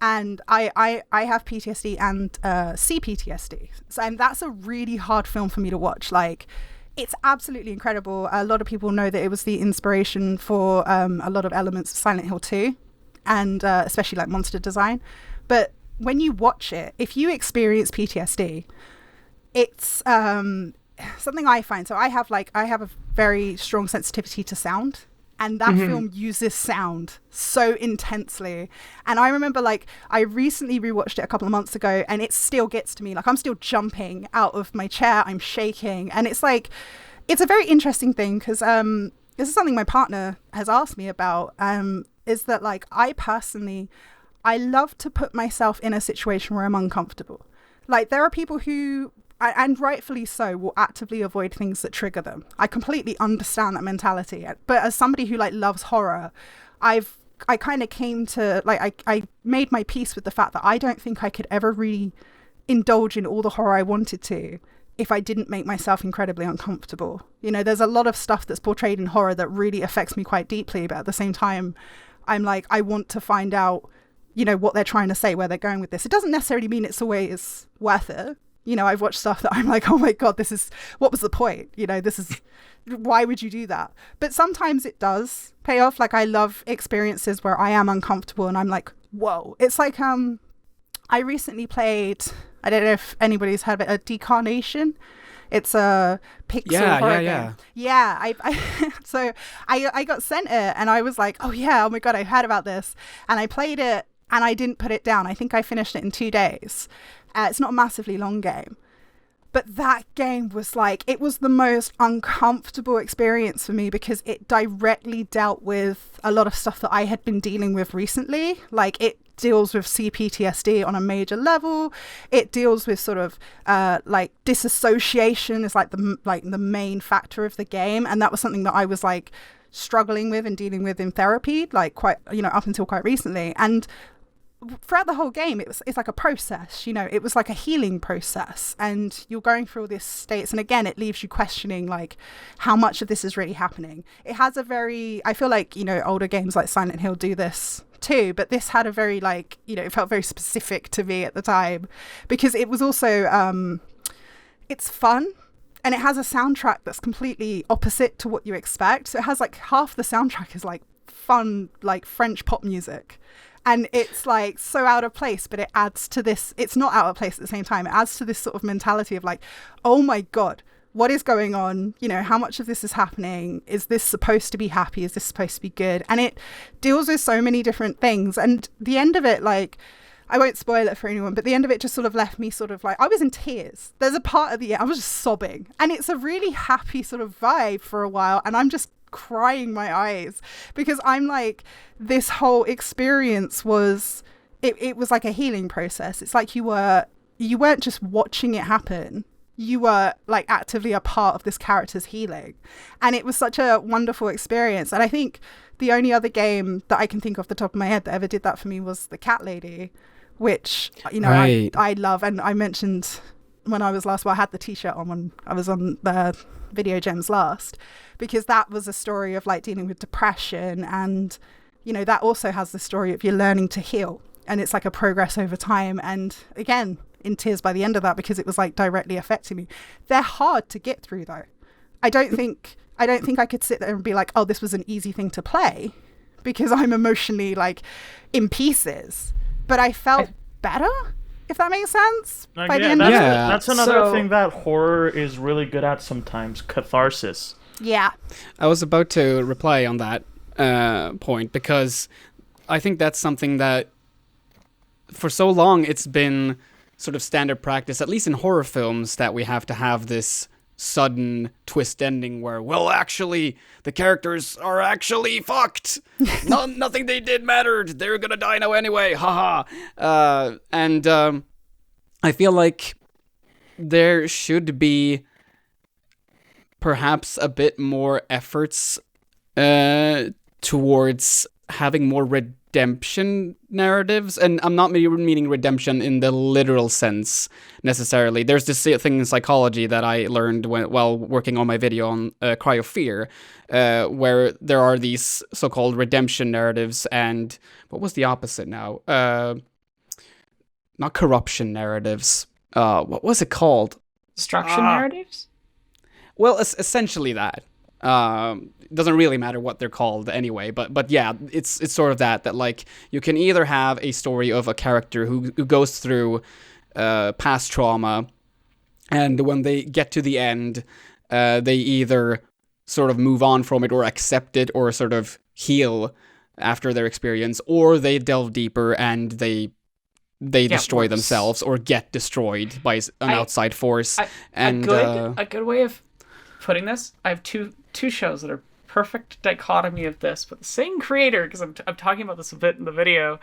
And I have PTSD and CPTSD. So, and that's a really hard film for me to watch. Like, it's absolutely incredible. A lot of people know that it was the inspiration for a lot of elements of Silent Hill 2 and especially like monster design. But when you watch it, if you experience PTSD, it's something I find. So I have a very strong sensitivity to sound. And that film uses sound so intensely. And I remember, like, I recently rewatched it a couple of months ago and it still gets to me. Like, I'm still jumping out of my chair. I'm shaking. And it's like, it's a very interesting thing because this is something my partner has asked me about, is that, like, I love to put myself in a situation where I'm uncomfortable. Like, there are people who, and rightfully so, will actively avoid things that trigger them. I completely understand that mentality. But as somebody who like loves horror, I kind of came to, like, I made my peace with the fact that I don't think I could ever really indulge in all the horror I wanted to if I didn't make myself incredibly uncomfortable. You know, there's a lot of stuff that's portrayed in horror that really affects me quite deeply, but at the same time, I'm like, I want to find out, you know, what they're trying to say, where they're going with this. It doesn't necessarily mean it's always worth it. You know, I've watched stuff that I'm like, oh my God, what was the point? You know, why would you do that? But sometimes it does pay off. Like, I love experiences where I am uncomfortable and I'm like, whoa. It's like, I recently played, I don't know if anybody's heard of it, a Decarnation. It's a pixel horror game. Yeah, so I got sent it and I was like, oh yeah, oh my God, I heard about this. And I played it and I didn't put it down. I think I finished it in 2 days. It's not a massively long game. But that game was like, it was the most uncomfortable experience for me because it directly dealt with a lot of stuff that I had been dealing with recently. Like, it deals with CPTSD on a major level. It deals with sort of like disassociation is like the main factor of the game. And that was something that I was like struggling with and dealing with in therapy, like quite, you know, up until quite recently. And throughout the whole game, it's like a process, you know, it was like a healing process, and you're going through all these states, and again, it leaves you questioning like how much of this is really happening. It has a very, I feel like, you know, older games like Silent Hill do this too, but this had a very, like, you know, it felt very specific to me at the time because it was also it's fun. And it has a soundtrack that's completely opposite to what you expect. So it has like half the soundtrack is like fun, like French pop music. And it's like so out of place, but it adds to this. It's not out of place at the same time. It adds to this sort of mentality of like, oh my God, what is going on? You know, how much of this is happening? Is this supposed to be happy? Is this supposed to be good? And it deals with so many different things. And the end of it, like, I won't spoil it for anyone, but the end of it just sort of left me sort of like, I was in tears. There's a part of the end, I was just sobbing. And it's a really happy sort of vibe for a while. And I'm just crying my eyes because I'm like, this whole experience was, it was like a healing process. It's like you weren't just watching it happen. You were like actively a part of this character's healing. And it was such a wonderful experience. And I think the only other game that I can think off the top of my head that ever did that for me was The Cat Lady, which, you know, right. I love. And I mentioned when I was last, well, I had the t-shirt on when I was on the Video Gems last, because that was a story of like dealing with depression. And, you know, that also has the story of you're learning to heal. And it's like a progress over time. And again, in tears by the end of that because it was like directly affecting me. They're hard to get through though. I don't think I could sit there and be like, oh, this was an easy thing to play because I'm emotionally like in pieces. But I felt better, if that makes sense. By the end of it. That's another thing that horror is really good at sometimes, catharsis. Yeah. I was about to reply on that point because I think that's something that for so long it's been sort of standard practice, at least in horror films, that we have to have this sudden twist ending where, well, actually, the characters are actually fucked. Nothing they did mattered. They're gonna die now anyway. Haha. And I feel like there should be perhaps a bit more efforts towards having more redemption narratives, and I'm not meaning redemption in the literal sense necessarily. There's this thing in psychology that I learned while working on my video on Cry of Fear, where there are these so-called redemption narratives, and what was the opposite now? Not corruption narratives. What was it called? Destruction narratives? Well, essentially that. Doesn't really matter what they're called anyway, but yeah, it's sort of that like you can either have a story of a character who goes through past trauma, and when they get to the end, they either sort of move on from it or accept it or sort of heal after their experience, or they delve deeper and they destroy themselves or get destroyed by an outside force. A good way of putting this, I have two shows that are perfect dichotomy of this, but the same creator, because I'm talking about this a bit in the video.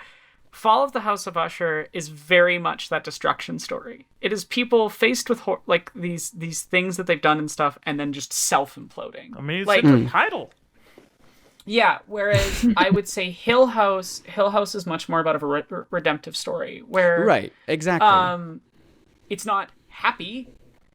Fall of the House of Usher is very much that destruction story. It is people faced with like these things that they've done and stuff, and then just self-imploding. I mean, it's like a title. Yeah, whereas I would say Hill House is much more about a redemptive story where Right, exactly. It's not happy.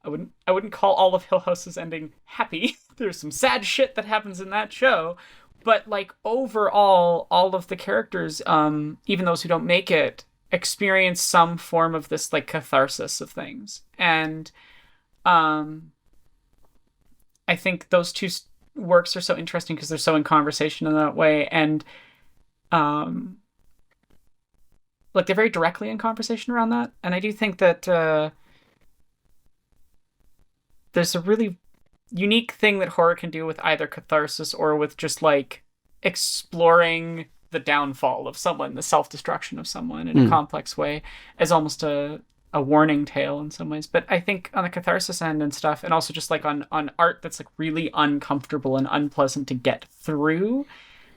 I wouldn't call all of Hill House's ending happy. There's some sad shit that happens in that show, but like overall, all of the characters, even those who don't make it, experience some form of this like catharsis of things, and I think those two works are so interesting because they're so in conversation in that way, and like they're very directly in conversation around that. And I do think that there's a really unique thing that horror can do with either catharsis or with just like exploring the downfall of someone, the self-destruction of someone in a complex way, as almost a warning tale in some ways. But I think on the catharsis end and stuff, and also just like on art that's like really uncomfortable and unpleasant to get through,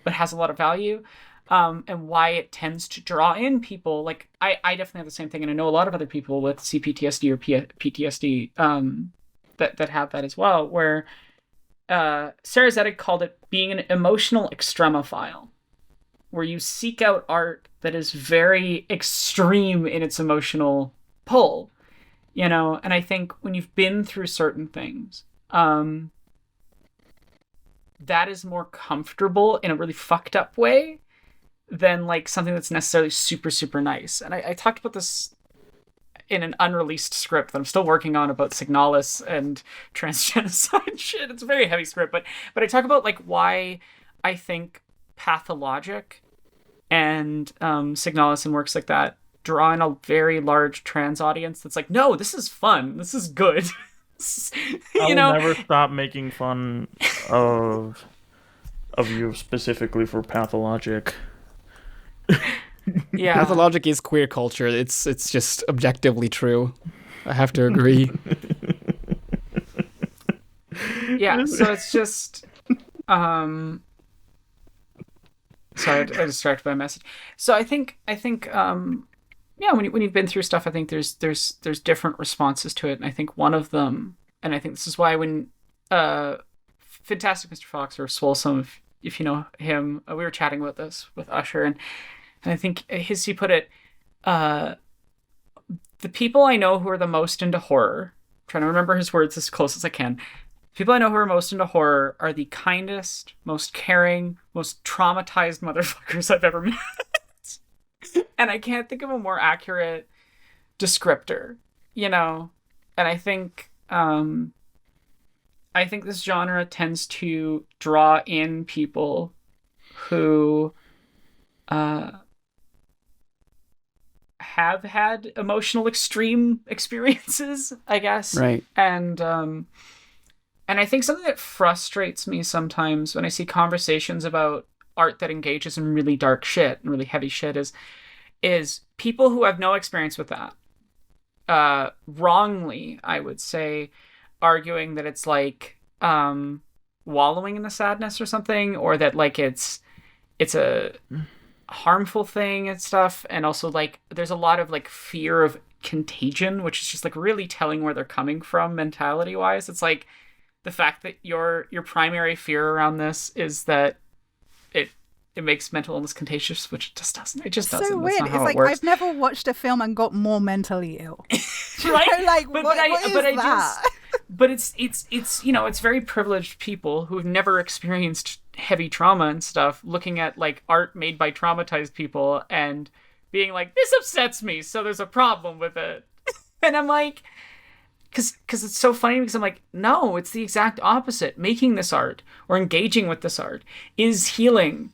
but has a lot of value, and why it tends to draw in people. Like I definitely have the same thing, and I know a lot of other people with CPTSD or PTSD that have that as well, where Sarah Zedek called it being an emotional extremophile, where you seek out art that is very extreme in its emotional pull, you know. And I think when you've been through certain things, that is more comfortable in a really fucked up way than like something that's necessarily super, super nice. And I talked about this in an unreleased script that I'm still working on about Signalis and transgenocide shit. It's a very heavy script, but I talk about like why I think Pathologic and Signalis and works like that draw in a very large trans audience that's like, no, this is fun, this is good. I will never stop making fun of you specifically for Pathologic. Yeah, Pathologic is queer culture. It's just objectively true. I have to agree. Yeah, so it's just sorry, I distracted by a message. So I think yeah, when you've been through stuff, I think there's different responses to it, and I think one of them, and I think this is why when Fantastic Mr. Fox, or Swolesome, if you know him, we were chatting about this with Usher, and I think he put it, the people I know who are the most into horror, I'm trying to remember his words as close as I can, people I know who are most into horror are the kindest, most caring, most traumatized motherfuckers I've ever met. And I can't think of a more accurate descriptor, you know? And I think this genre tends to draw in people who have had emotional extreme experiences, I guess. Right. And I think something that frustrates me sometimes when I see conversations about art that engages in really dark shit and really heavy shit is people who have no experience with that, wrongly, I would say, arguing that it's like wallowing in the sadness or something, or that like it's a harmful thing and stuff. And also like there's a lot of like fear of contagion, which is just like really telling where they're coming from mentality wise. It's like the fact that your primary fear around this is that it makes mental illness contagious, which it just doesn't. It just doesn't. So That's weird. not how It's like it works. I've never watched a film and got more mentally ill. Right? Like but what I is just that? but it's you know, it's very privileged people who've never experienced heavy trauma and stuff looking at like art made by traumatized people and being like, this upsets me, so there's a problem with it. And I'm like, because it's so funny, because I'm like, no, it's the exact opposite. Making this art or engaging with this art is healing.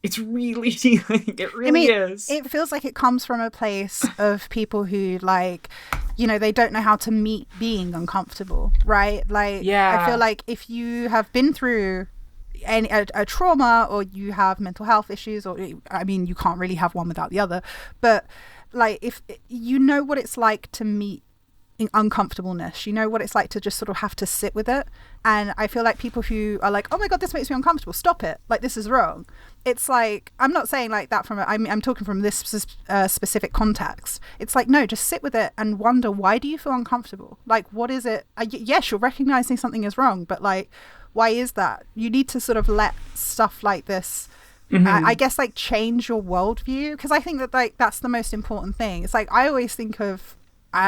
It's really healing. It really is. It feels like it comes from a place of people who, like, you know, they don't know how to meet being uncomfortable, right? Like, Yeah. I feel like if you have been through a trauma, or you have mental health issues, or I mean, you can't really have one without the other, but like if you know what it's like to meet uncomfortableness, you know what it's like to just sort of have to sit with it. And I feel like people who are like, oh my god, this makes me uncomfortable, stop it, like this is wrong. It's like, I'm not saying like that I'm talking from this specific context. It's like, no, just sit with it and wonder, why do you feel uncomfortable? Like, what is it? Yes, you're recognizing something is wrong, but like, Why is that? You need to sort of let stuff like this, I guess, like change your worldview, because I think that like that's the most important thing. It's like I always think of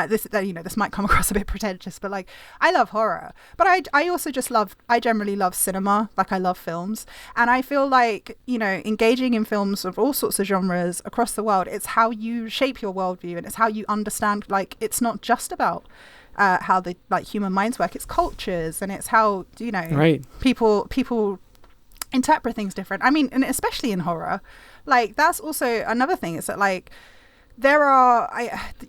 this, you know, this might come across a bit pretentious, but like I love horror, but I also just I generally love cinema. Like I love films, and I feel like, you know, engaging in films of all sorts of genres across the world, it's how you shape your worldview, and it's how you understand, like, it's not just about how the like human minds work, it's cultures, and it's how, you know, people interpret things different. I mean, and especially in horror, like that's also another thing, is that like there are,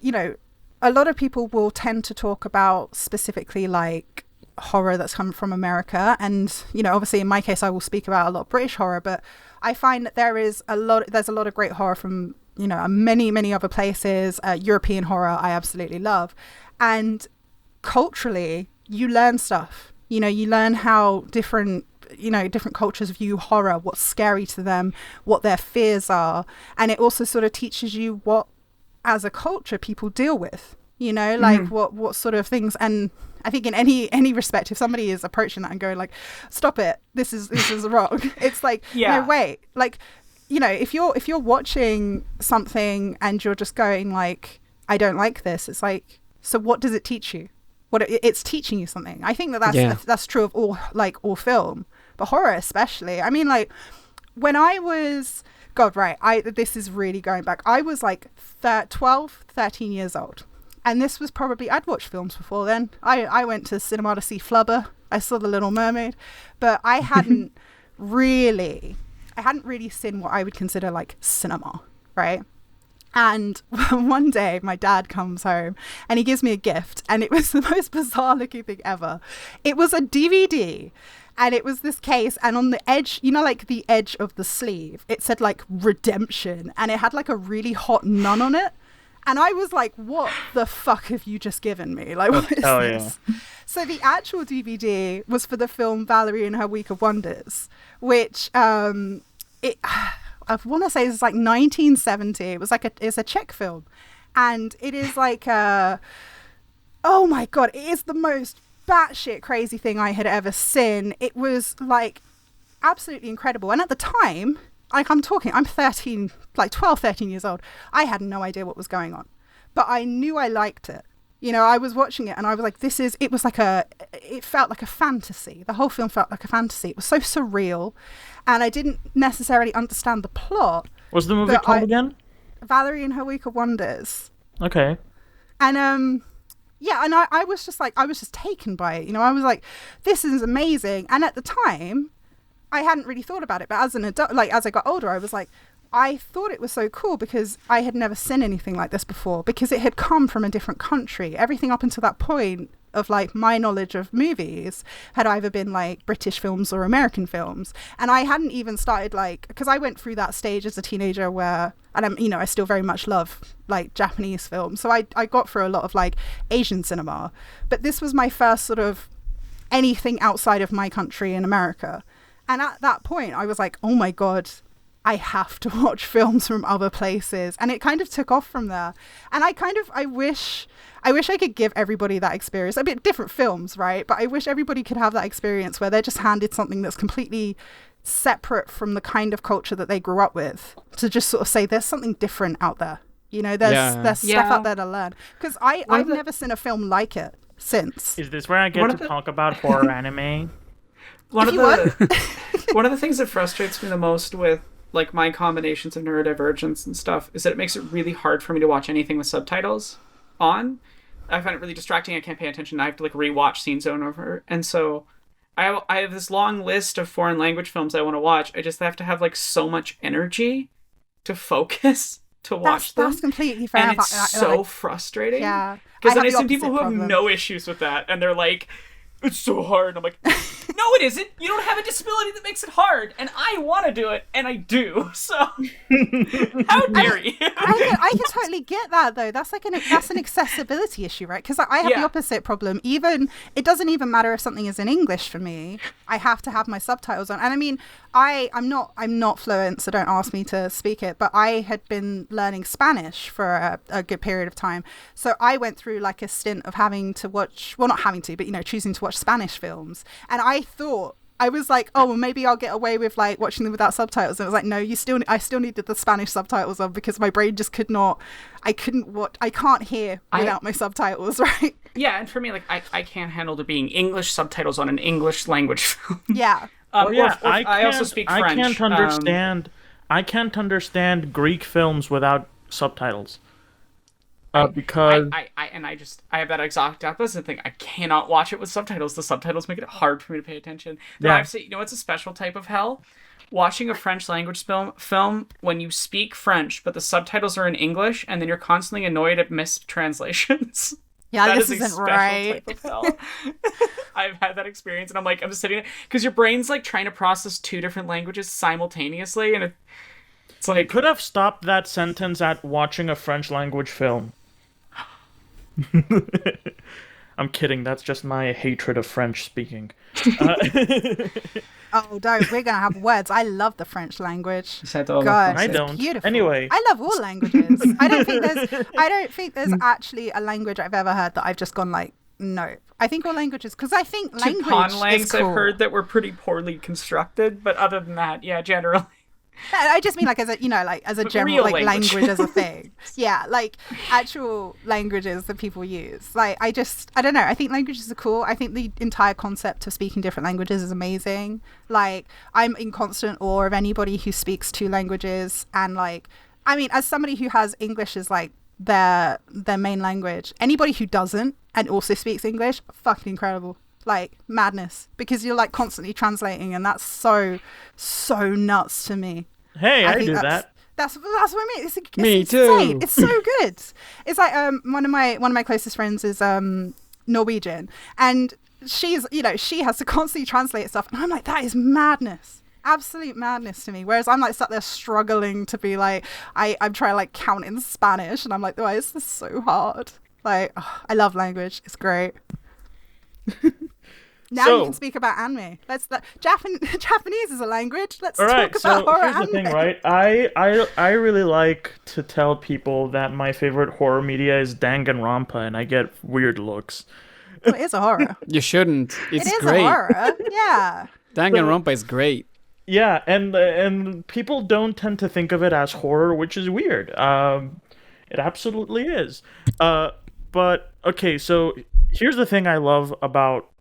you know, a lot of people will tend to talk about specifically like horror that's come from America. And, you know, obviously in my case, I will speak about a lot of British horror, but I find that there's a lot of great horror from, you know, many other places. European horror, I absolutely love. And culturally, you learn stuff, you know, you learn how different cultures view horror, what's scary to them, what their fears are. And it also sort of teaches you what, as a culture, people deal with, you know, like what sort of things. And I think in any respect, if somebody is approaching that and going like, stop it, this is wrong, it's like, no, wait, like, you know, if you're watching something and you're just going like, I don't like this, it's like, so what does it teach you? It's teaching you something. I think that's true of all film, but horror especially. I mean, like when I was, God, right, this is really going back. I was like 12, 13 years old. And this was probably, I'd watched films before then. I went to cinema to see Flubber. I saw The Little Mermaid. But I hadn't really seen what I would consider like cinema, right? And one day my dad comes home and he gives me a gift. And it was the most bizarre looking thing ever. It was a DVD. And it was this case, and on the edge, you know, like the edge of the sleeve, it said like redemption, and it had like a really hot nun on it. And I was like, what the fuck have you just given me? Like, what is this? Yeah. So the actual DVD was for the film Valerie and Her Week of Wonders, which I want to say it's like 1970. It was like it's a Czech film. And it is like, oh my God, it is the most batshit crazy thing I had ever seen. It was like absolutely incredible. And at the time, like I'm 13, like 12, 13 years old. I had no idea what was going on, but I knew I liked it. You know, I was watching it and I was like, it felt like a fantasy. The whole film felt like a fantasy. It was so surreal. And I didn't necessarily understand the plot. What's the movie called again? Valerie and Her Week of Wonders. Okay. And, yeah, and I was just taken by it. You know, I was like, this is amazing. And at the time, I hadn't really thought about it. But as an adult, like as I got older, I was like, I thought it was so cool because I had never seen anything like this before, because it had come from a different country. Everything up until that point of like my knowledge of movies had either been like British films or American films. And I hadn't even started like, because I went through that stage as a teenager where, and I'm, you know, I still very much love like Japanese films. So I got through a lot of like Asian cinema, but this was my first sort of anything outside of my country in America. And at that point I was like, oh my God, I have to watch films from other places. And it kind of took off from there. And I wish I could give everybody that experience. A bit different films, right? But I wish everybody could have that experience where they're just handed something that's completely separate from the kind of culture that they grew up with, to just sort of say there's something different out there. You know, there's stuff out there to learn. Because I've never seen a film like it since. Is this where I get to talk about horror anime? One of the things that frustrates me the most with like my combinations of neurodivergence and stuff is that it makes it really hard for me to watch anything with subtitles on. I find it really distracting. I can't pay attention. I have to like rewatch scenes over and over. And so I have this long list of foreign language films I want to watch. I just have to have like so much energy to focus to watch them. That's completely fair. And it's so frustrating. Yeah. Because then I see people who have no issues with that, and they're like, it's so hard. I'm like, no, it isn't. You don't have a disability that makes it hard, and I want to do it, and I do. So, how dare you? I can totally get that though. That's like that's an accessibility issue, right? Because I have the opposite problem. Even it doesn't even matter if something is in English for me. I have to have my subtitles on, and I mean, I'm not fluent, so don't ask me to speak it. But I had been learning Spanish for a good period of time, so I went through like a stint of having to watch, well, not having to, but you know, choosing to watch Spanish films. And I thought I was like, oh, well, maybe I'll get away with like watching them without subtitles. And it was like, no, I still needed the Spanish subtitles on because my brain just could not. I can't hear without my subtitles, right? Yeah, and for me, like I can't handle there being English subtitles on an English language film. Yeah. I also speak French. I can't understand Greek films without subtitles. Because I have that exact opposite thing. I cannot watch it with subtitles. The subtitles make it hard for me to pay attention. Yeah. I've seen, it's a special type of hell. Watching a French language film when you speak French, but the subtitles are in English, and then you're constantly annoyed at mistranslations. Yeah, that this is a isn't special right. type of hell. I've had that experience, and I'm just sitting there because your brain's like trying to process two different languages simultaneously, and it's like could have stopped that sentence at watching a French language film. I'm kidding. That's just my hatred of French speaking. Oh, don't. We're going to have words. I love the French language. God, I it's don't. Beautiful. Anyway. I love all languages. I don't think there's actually a language I've ever heard that I've just gone like, no. I think all languages, because I think language is cool. I've heard that were pretty poorly constructed, but other than that, yeah, generally. I just mean like as a general like language as a thing. Yeah, like actual languages that people use. Like I don't know. I think languages are cool. I think the entire concept of speaking different languages is amazing. Like I'm in constant awe of anybody who speaks two languages. And like, I mean, as somebody who has English as like their main language, anybody who doesn't and also speaks English, fucking incredible. Like madness, because you're like constantly translating, and that's so nuts to me. Hey, I do that. That's what I mean. It's me insane. too. It's so good. It's like one of my closest friends is Norwegian, and she's she has to constantly translate stuff, and I'm like, that is madness. Absolute madness to me. Whereas I'm like sat there struggling to be like, I'm trying to like count in Spanish, and I'm like, why is this so hard? Like, I love language. It's great. Now you can speak about anime. Japanese is a language. Let's talk about horror anime. Here's the thing, right? I really like to tell people that my favorite horror media is Danganronpa, and I get weird looks. Well, it is a horror. You shouldn't. It's it is great. a horror. Yeah. Danganronpa is great. Yeah, and people don't tend to think of it as horror, which is weird. It absolutely is. But okay, so here's the thing I love about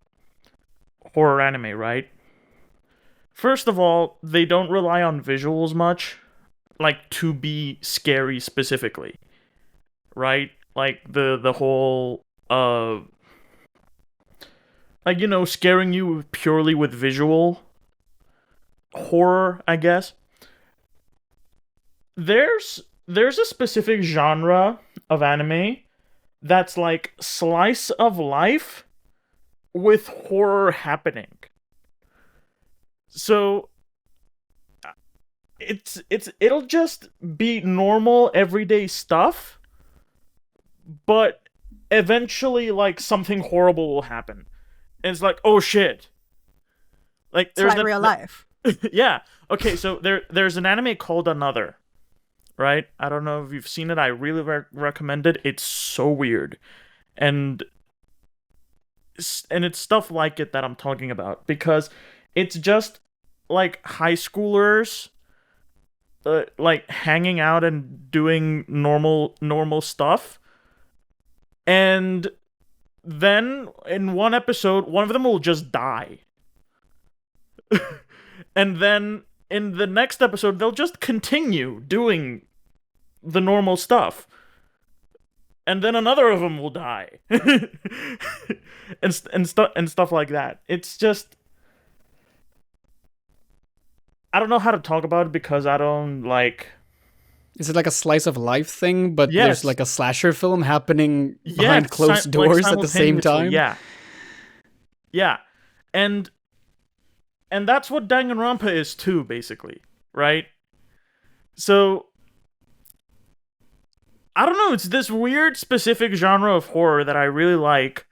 horror anime, right? First of all, they don't rely on visuals much, like to be scary specifically, right? Like the whole like scaring you purely with visual horror, I guess. There's a specific genre of anime that's like slice of life with horror happening. So it'll just be normal everyday stuff, but eventually like something horrible will happen. And it's like, oh shit. Like there's like real life. Yeah. Okay, so there's an anime called Another. Right? I don't know if you've seen it. I really recommend it. It's so weird. And it's stuff like it that I'm talking about, because it's just like high schoolers like hanging out and doing normal stuff, and then in one episode one of them will just die. And then in the next episode they'll just continue doing the normal stuff. And then another of them will die. and stuff like that. It's just, I don't know how to talk about it because I don't like. Is it like a slice of life thing, but yes. There's like a slasher film happening behind closed doors at the same time? Yeah. And that's what Danganronpa is too, basically, right? So I don't know, it's this weird specific genre of horror that I really like,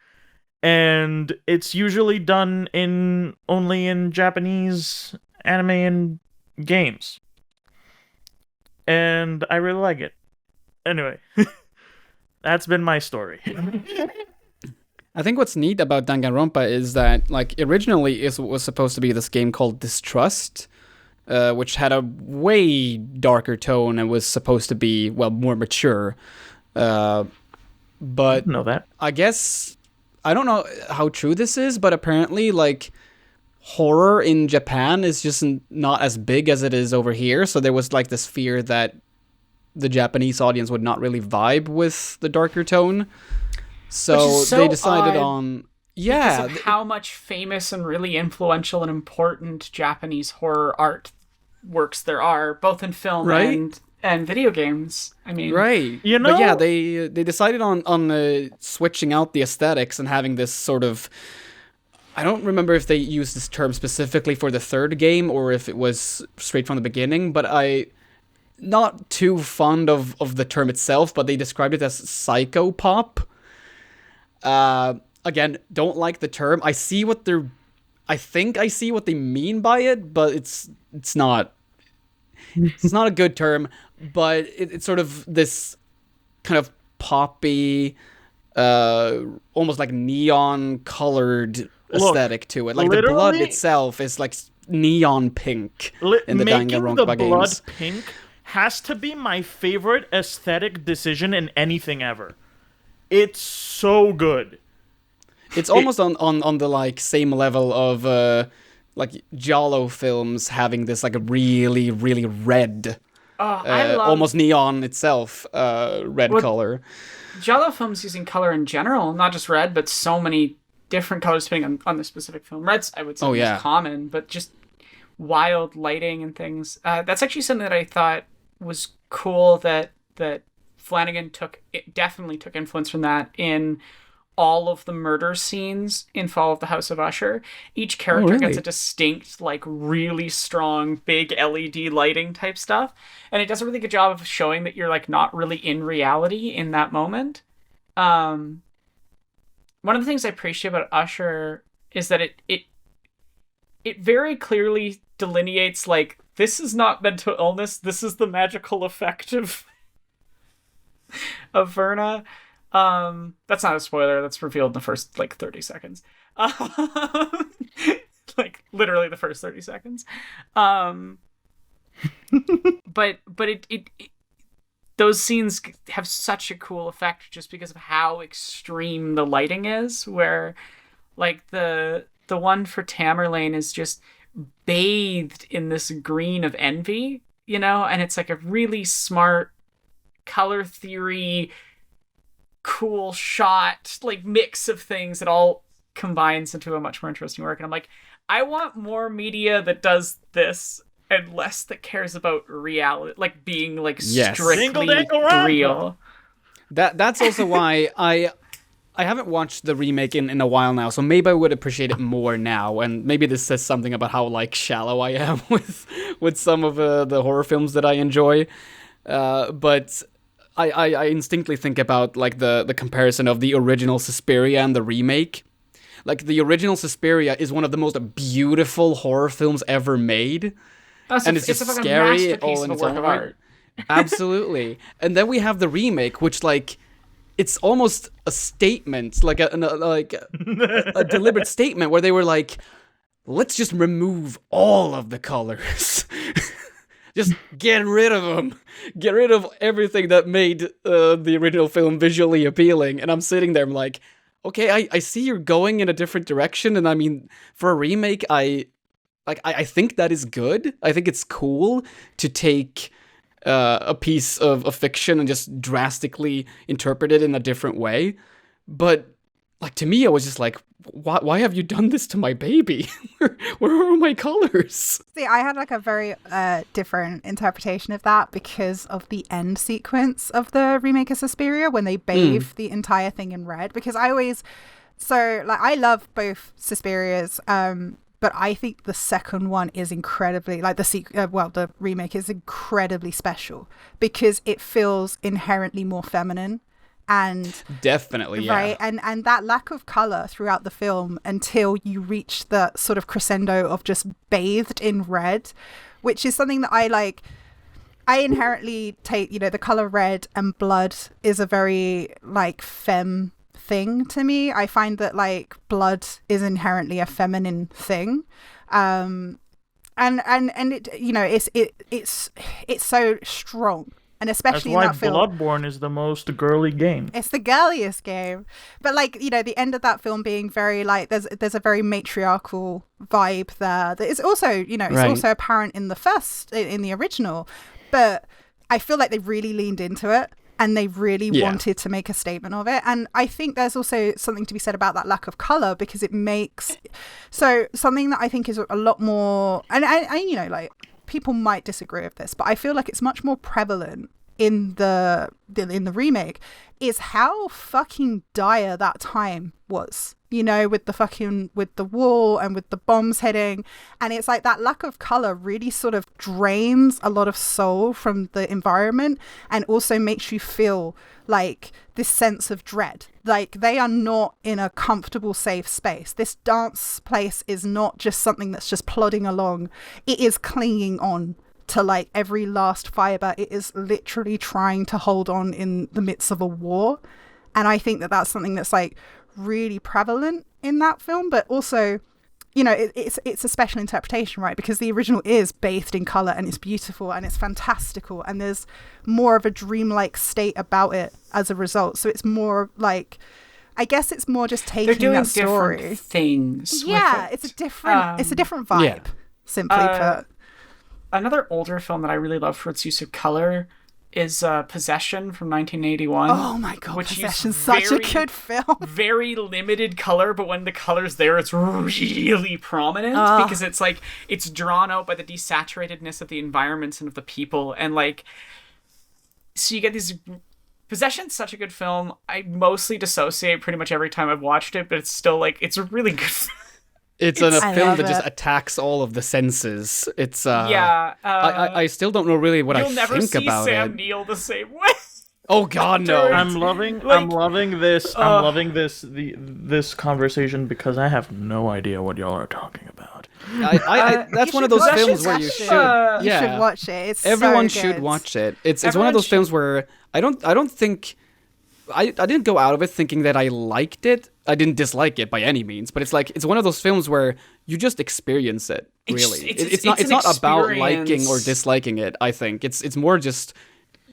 and it's usually done only in Japanese anime and games. And I really like it. Anyway, that's been my story. I think what's neat about Danganronpa is that, like, originally it was supposed to be this game called Distrust, which had a way darker tone and was supposed to be, well, more mature. But know that. I guess, I don't know how true this is, but apparently, like, horror in Japan is just not as big as it is over here. So there was, like, this fear that the Japanese audience would not really vibe with the darker tone. So they decided on... Yeah. Because of how much famous and really influential and important Japanese horror art works there are, both in film and video games. I mean, right? You know, but yeah, they decided on switching out the aesthetics and having this sort of. I don't remember if they used this term specifically for the third game or if it was straight from the beginning, but not too fond of the term itself, but they described it as psychopop. Again, don't like the term. I think I see what they mean by it, but it's not. It's not a good term, but it's sort of this kind of poppy, almost like neon-colored aesthetic to it. Like the blood itself is like neon pink in the Danganronpa games. Blood pink has to be my favorite aesthetic decision in anything ever. It's so It's almost on the like same level of like Giallo films having this like a really, really red, almost neon itself, red color. Giallo films using color in general, not just red, but so many different colors depending on the specific film. Red's, I would say, most common, but just wild lighting and things. That's actually something that I thought was cool that Flanagan definitely took influence from that in all of the murder scenes in Fall of the House of Usher. Each character gets a distinct, like, really strong, big LED lighting type stuff. And it does a really good job of showing that you're, like, not really in reality in that moment. One of the things I appreciate about Usher is that it very clearly delineates, like, this is not mental illness, this is the magical effect of Verna. That's not a spoiler. That's revealed in the first, like, 30 seconds. Like, literally the first 30 seconds. But it those scenes have such a cool effect just because of how extreme the lighting is, where, like, the one for Tamerlane is just bathed in this green of envy, you know? And it's, like, a really smart color theory, cool shot, like, mix of things that all combines into a much more interesting work. And I'm like, I want more media that does this and less that cares about reality, like being like strictly real. That's also why I haven't watched the remake in a while now, so maybe I would appreciate it more now, and maybe this says something about how, like, shallow I am with some of the horror films that I enjoy. But I instinctively think about, like, the comparison of the original Suspiria and the remake. Like, the original Suspiria is one of the most beautiful horror films ever made. And it's just scary all in its own right. Absolutely. And then we have the remake, which, like, it's almost a statement, like a deliberate statement where they were like, let's just remove all of the colors. Just get rid of them. Get rid of everything that made the original film visually appealing. And I'm sitting there, I'm like, okay, I see you're going in a different direction. And I mean, for a remake, I think that is good. I think it's cool to take a piece of fiction and just drastically interpret it in a different way. But, like, to me, I was just like, why have you done this to my baby? Where are my colors? See, I had, like, a very different interpretation of that because of the end sequence of the remake of Suspiria when they bathe the entire thing in red. Because I love both Suspirias, but I think the second one is incredibly, like, the remake is incredibly special because it feels inherently more feminine. And definitely, yeah. Right, and that lack of color throughout the film until you reach the sort of crescendo of just bathed in red, which is something that I like. I inherently take, the color red and blood is a very, like, femme thing to me. I find that like blood is inherently a feminine thing. And it, you know, it's so strong. And especially in that film. That's why Bloodborne is the most girly game. It's the girliest game. But like, you know, the end of that film being very like, there's a very matriarchal vibe there that is also, you know, it's also apparent in the original. But I feel like they really leaned into it and they really wanted to make a statement of it. And I think there's also something to be said about that lack of color, because it makes, so something that I think is a lot more, and you know, like, people might disagree with this, but I feel like it's much more prevalent in the remake, is how fucking dire that time was, you know, with the war and with the bombs hitting. And it's like that lack of color really sort of drains a lot of soul from the environment, and also makes you feel like this sense of dread. Like, they are not in a comfortable, safe space. This dance place is not just something that's just plodding along. It is clinging on to like every last fiber. It is literally trying to hold on in the midst of a war. And I think that that's something that's like really prevalent in that film. But also, you know, it's a special interpretation, right? Because the original is bathed in color and it's beautiful and it's fantastical, and there's more of a dreamlike state about it as a result. So it's more like, I guess it's more just taking They're doing that story. different things. Yeah, with it. it's a different vibe. Simply put. Another older film that I really love for its use of color is Possession from 1981. Oh my god, which Possession's such a good film. Very limited color, but when the color's there, it's really prominent because it's like, it's drawn out by the desaturatedness of the environments and of the people. And like, so you get these... Possession's such a good film. I mostly dissociate pretty much every time I've watched it, but it's still like, it's a really good film. It's a film that just attacks all of the senses. It's I still don't know really what I think about it. You'll never see Sam Neill the same way. Oh God, no! I'm loving this conversation because I have no idea what y'all are talking about. That's one of those films where you should. You should watch it. It's everyone so should good. watch it. It's one of those films where I don't think. I didn't go out of it thinking that I liked it. I didn't dislike it by any means, but it's like, it's one of those films where you just experience it, really. It's not about liking or disliking it, I think. It's more just,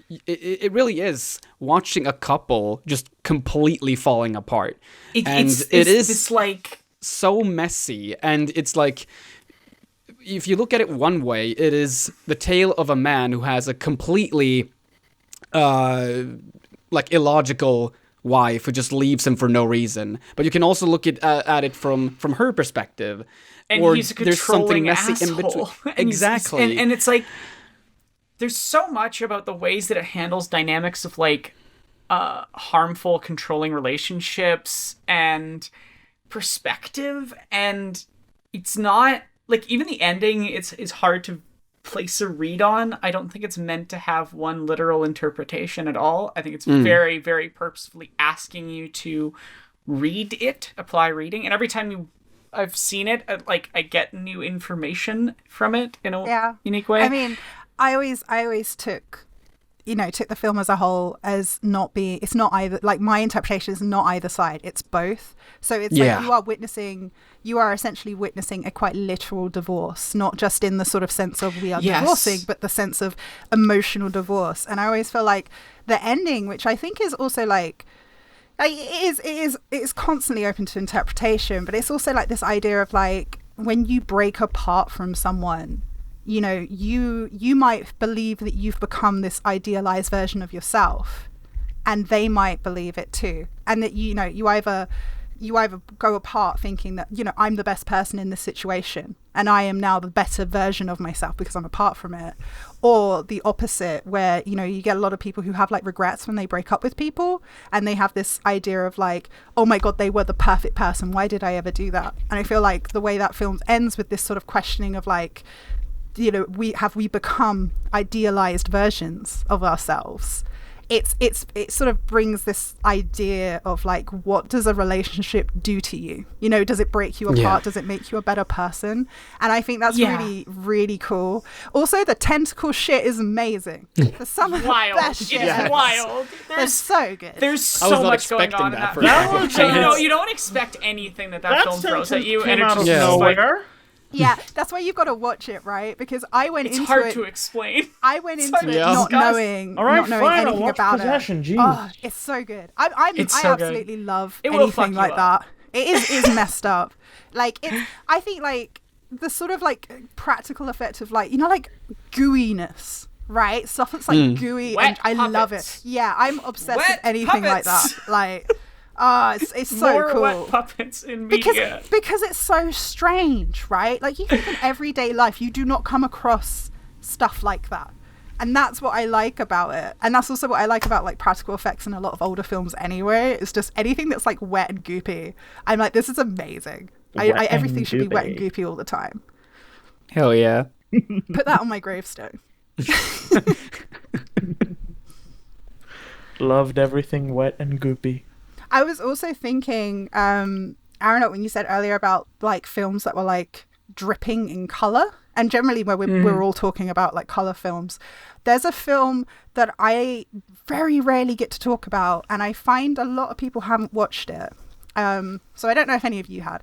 it really is watching a couple just completely falling apart. It's like so messy, and it's like, if you look at it one way, it is the tale of a man who has a completely like illogical wife who just leaves him for no reason. But you can also look at it from her perspective. And or he's a there's something controlling messy asshole. in between. And Exactly. And it's like, there's so much about the ways that it handles dynamics of like harmful, controlling relationships and perspective. And it's not like, even the ending, it's hard to place a read on. I don't think it's meant to have one literal interpretation at all. I think it's very, very purposefully asking you to read it, apply reading. And every time I've seen it, I get new information from it in a unique way. I mean, I always took the film as a whole as not being, it's not either, like, my interpretation is not either side, it's both. So it's like you are essentially witnessing a quite literal divorce, not just in the sort of sense of we are divorcing, but the sense of emotional divorce. And I always feel like the ending, which I think is also like it is constantly open to interpretation, but it's also like this idea of like, when you break apart from someone, you know, you might believe that you've become this idealized version of yourself, and they might believe it too, and that you either go apart thinking that, you know, I'm the best person in this situation and I am now the better version of myself because I'm apart from it, or the opposite, where, you know, you get a lot of people who have like regrets when they break up with people, and they have this idea of like, oh my god, they were the perfect person, why did I ever do that? And I feel like the way that film ends with this sort of questioning of like, you know, we become idealized versions of ourselves, it sort of brings this idea of like, what does a relationship do to you? You know, does it break you apart? Yeah. Does it make you a better person? And I think that's Yeah. really, really cool. Also, the tentacle shit is amazing. There's some of the Wild. best It shit is ever. wild. They're so good. There's I was so not much going expecting on in that that for film. a That was- second. You don't expect anything that That film throws at sentence you, came and it out just of Yeah. is like, nowhere. Yeah, that's why you've got to watch it, right? Because I went it's into hard it. to explain. I went It's into hard it to not discuss. knowing, All right, not knowing fine, I'll anything watch about Possession, it. geez. Oh, it's so good. I It's so good. absolutely love It will fuck anything you like up. that. It is messed up. Like I think like the sort of like practical effect of like, you know, like gooiness, right? Stuff that's like gooey, Wet and I love it. puppets. Yeah, I'm obsessed with Wet anything like that. puppets. Like, it's so More cool. wet puppets in media. Because it's so strange, right? Like, you think in everyday life you do not come across stuff like that, and that's what I like about it. And that's also what I like about like practical effects in a lot of older films anyway. It's just anything that's like wet and goopy, I'm like, this is amazing. Wet Everything and should be wet and goopy. goopy all the time. Hell yeah. Put that on my gravestone. Loved everything wet and goopy. I was also thinking, Aaron, when you said earlier about like films that were like dripping in color, and generally where we're all talking about like color films, there's a film that I very rarely get to talk about, and I find a lot of people haven't watched it. So I don't know if any of you had,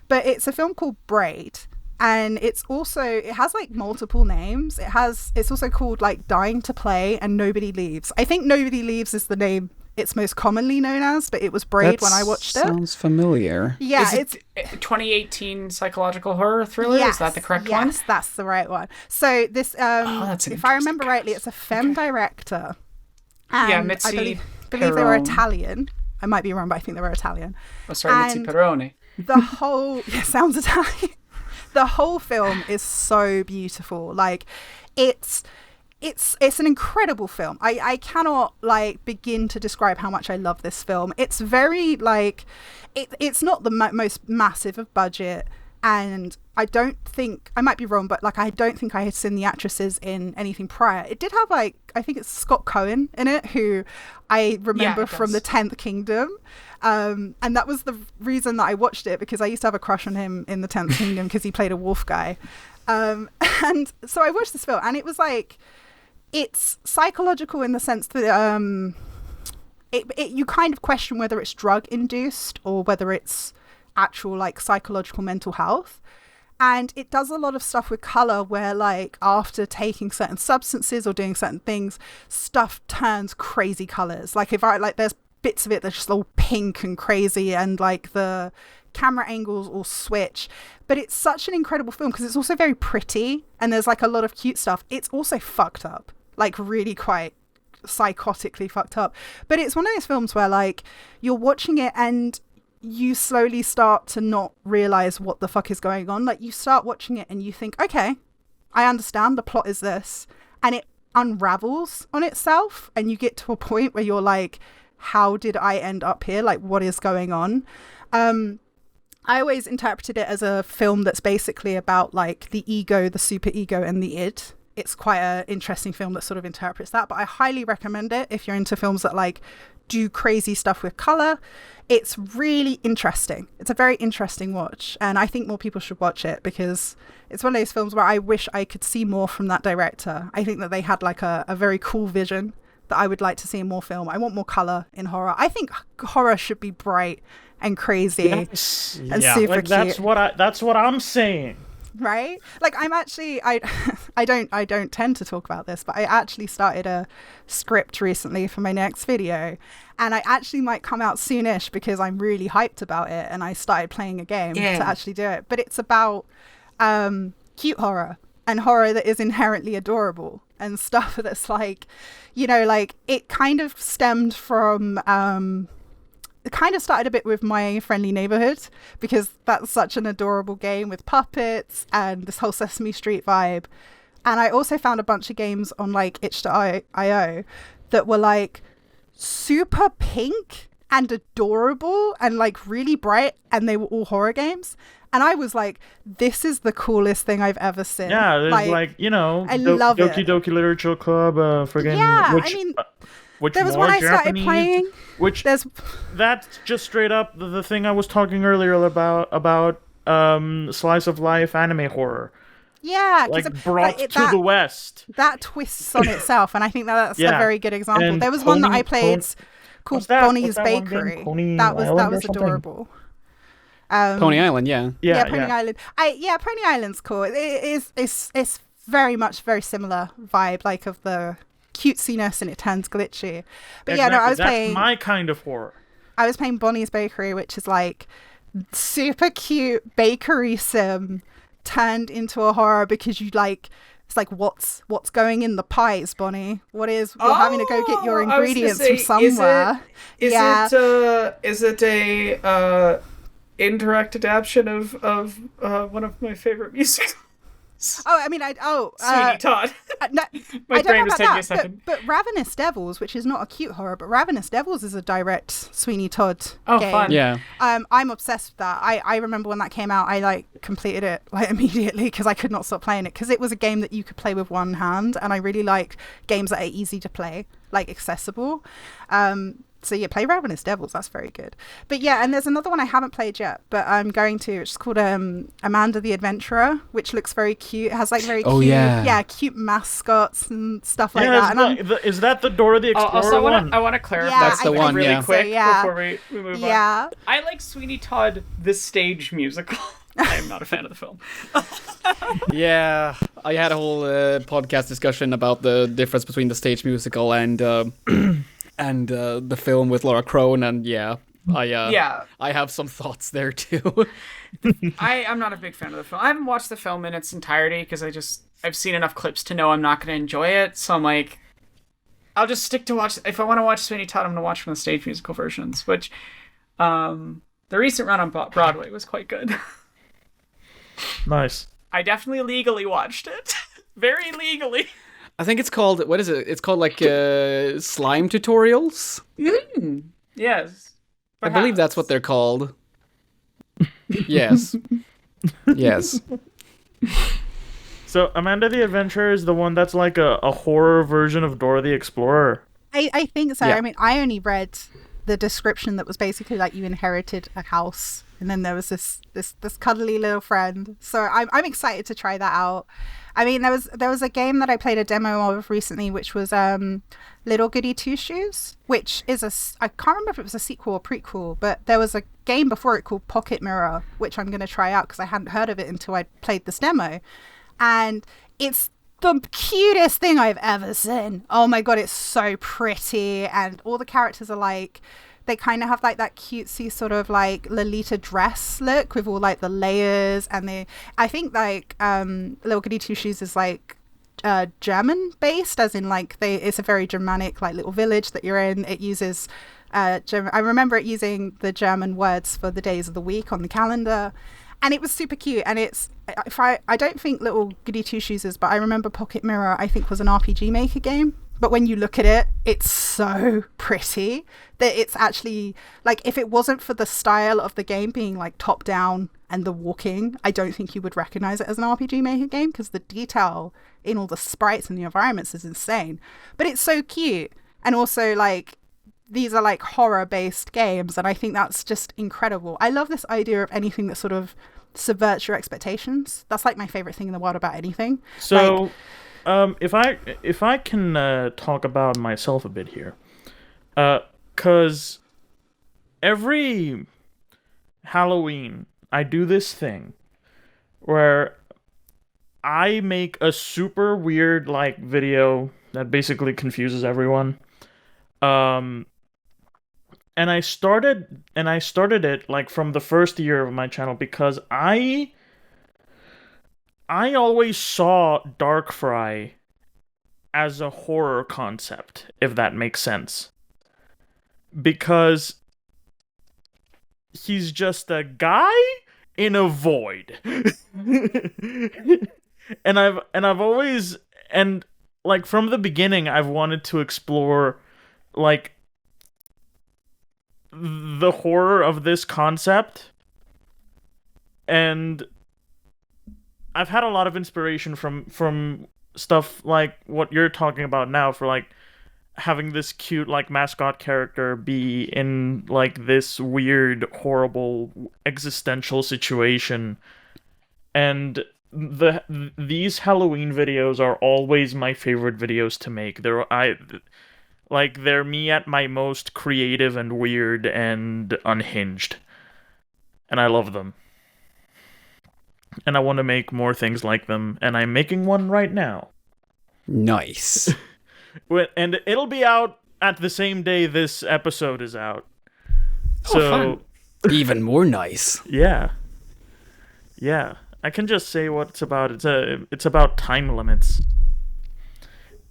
but it's a film called Braid. And it has like multiple names. It's also called like Dying to Play and Nobody Leaves. I think Nobody Leaves is the name it's most commonly known as, but it was Braid when I watched it. Sounds familiar. Yeah, Is it 2018 psychological horror thriller? yes, Is that the correct one? Yes, that's the right one. So this, that's an if I remember interesting rightly, it's a femme director. And Yeah, I Mitzi believe they were Perrone. Italian. I might be wrong, but I think they were Italian. Oh, sorry, Mitzi And- Perrone. The whole sounds Italian. The whole film is so beautiful. Like, it's an incredible film. I cannot like begin to describe how much I love this film. It's very like it's not the most massive of budget, and I don't think, I might be wrong, but like I don't think I had seen the actresses in anything prior. It did have like, I think it's Scott Cohen in it, who I remember it from does. the 10th Kingdom. And that was the reason that I watched it, because I used to have a crush on him in the 10th Kingdom because he played a wolf guy. And so I watched this film, and it was like, it's psychological in the sense that you kind of question whether it's drug induced or whether it's actual like psychological mental health. And it does a lot of stuff with color where like after taking certain substances or doing certain things, stuff turns crazy colors. Like if I like, there's bits of it that's just all pink and crazy, and like the camera angles all switch. But it's such an incredible film because it's also very pretty, and there's like a lot of cute stuff. It's also fucked up, like really quite psychotically fucked up. But it's one of those films where like you're watching it and you slowly start to not realize what the fuck is going on. Like you start watching it and you think, okay, I understand the plot is this, and it unravels on itself, and you get to a point where you're like, how did I end up here? Like, what is going on? I always interpreted it as a film that's basically about like the ego, the super ego, and the id. It's quite an interesting film that sort of interprets that, but I highly recommend it if you're into films that like do crazy stuff with color. It's really interesting. It's a very interesting watch, and I think more people should watch it because it's one of those films where I wish I could see more from that director. I think that they had like a very cool vision that I would like to see in more film. I want more color in horror. I think horror should be bright and crazy and super Like cute. that's what I'm saying. Right? Like I'm actually I don't tend to talk about this, but I actually started a script recently for my next video, and I actually might come out soonish because I'm really hyped about it, and I started playing a game to actually do it. But it's about cute horror and horror that is inherently adorable and stuff that's like, you know, like it kind of stemmed from it kind of started a bit with My Friendly Neighborhood, because that's such an adorable game with puppets and this whole Sesame Street vibe. And I also found a bunch of games on like itch.io that were like super pink and adorable and like really bright, and they were all horror games. And I was like, this is the coolest thing I've ever seen. Yeah, there's like you know, I love Doki it. Doki Literature Club, friggin' Yeah, which, I mean, which There was more one I started Japanese, playing. which There's that's just straight up the thing I was talking earlier about slice of life anime horror, yeah, like because brought to the West. that twists on itself, and I think that's a Yeah. very good example. And There was one that I played what's called that? Bonnie's What's that one game? Bakery. Coney That was Island or something? adorable. Pony Island, yeah. Yeah, Pony Island. Pony Island's cool. It's very much very similar vibe, like of the cutesiness, and it turns glitchy. But yeah, no, I was That's playing. my kind of horror. I was playing Bonnie's Bakery, which is like super cute bakery sim turned into a horror because you like. It's like what's going in the pies, Bonnie? What is you're having to go get your ingredients from somewhere? Is it a indirect adaptation of one of my favorite musicals? Oh, I mean, Sweeney Todd. No, My I don't brain know was about taking a that, second. but Ravenous Devils, which is not a cute horror, but Ravenous Devils is a direct Sweeney Todd game. Fun. Yeah. I'm obsessed with that. I remember when that came out, I like completed it like immediately because I could not stop playing it because it was a game that you could play with one hand, and I really like games that are easy to play, like accessible. So yeah, play Ravenous Devils. That's very good. But yeah, and there's another one I haven't played yet, but I'm going to. It's called Amanda the Adventurer, which looks very cute. It has like very cute mascots and stuff like that. And is that the Dora the Explorer one? I want to clarify That's the one, really yeah. quick So, before we move on. Yeah. I like Sweeney Todd the stage musical. I am not a fan of the film. Yeah, I had a whole podcast discussion about the difference between the stage musical and the film with Laura Crone, and I have some thoughts there too. I'm not a big fan of the film. I haven't watched the film in its entirety because I've seen enough clips to know I'm not going to enjoy it. So I'm like, I'll just stick to watch. If I want to watch Sweeney Todd, I'm going to watch from the stage musical versions, which the recent run on Broadway was quite good. Nice. I definitely legally watched it. Very legally. I think it's called, what is it? It's called like slime tutorials? Yes. I believe that's what they're called. Yes. Yes. So Amanda the Adventurer is the one that's like a horror version of Dora the Explorer. I think so. Yeah. I mean, I only read the description that was basically like you inherited a house, and then there was this cuddly little friend. So I'm excited to try that out. I mean, there was a game that I played a demo of recently, which was Little Goody Two Shoes, which is I can't remember if it was a sequel or prequel, but there was a game before it called Pocket Mirror, which I'm going to try out because I hadn't heard of it until I played this demo, and it's the cutest thing I've ever seen. Oh my god, it's so pretty, and all the characters are like, they kind of have like that cutesy sort of like Lolita dress look with all like the layers, and I think like Little Goody Two Shoes is like German based, as in like it's a very Germanic like little village that you're in. It uses German, I remember it using the German words for the days of the week on the calendar, and it was super cute. And I don't think Little Goody Two Shoes is, but I remember Pocket Mirror I think was an RPG Maker game. But when you look at it, it's so pretty that it's actually like, if it wasn't for the style of the game being like top down and the walking, I don't think you would recognize it as an RPG Maker game, because the detail in all the sprites and the environments is insane. But it's so cute. And also like, these are like horror based games, and I think that's just incredible. I love this idea of anything that sort of subverts your expectations. That's like my favorite thing in the world about anything. So if I can talk about myself a bit here, because every Halloween I do this thing where I make a super weird like video that basically confuses everyone. And I started it like from the first year of my channel because I always saw Darkfry as a horror concept, if that makes sense. Because he's just a guy in a void. and I've always, and like from the beginning I've wanted to explore like the horror of this concept, and I've had a lot of inspiration from stuff like what you're talking about now for like having this cute like mascot character be in like this weird, horrible existential situation. And these Halloween videos are always my favorite videos to make. They're me at my most creative and weird and unhinged. And I love them. And I want to make more things like them, and I'm making one right now. Nice. And it'll be out at the same day this episode is out. Fun. Even more nice. Yeah. I can just say what it's about. It's about time limits.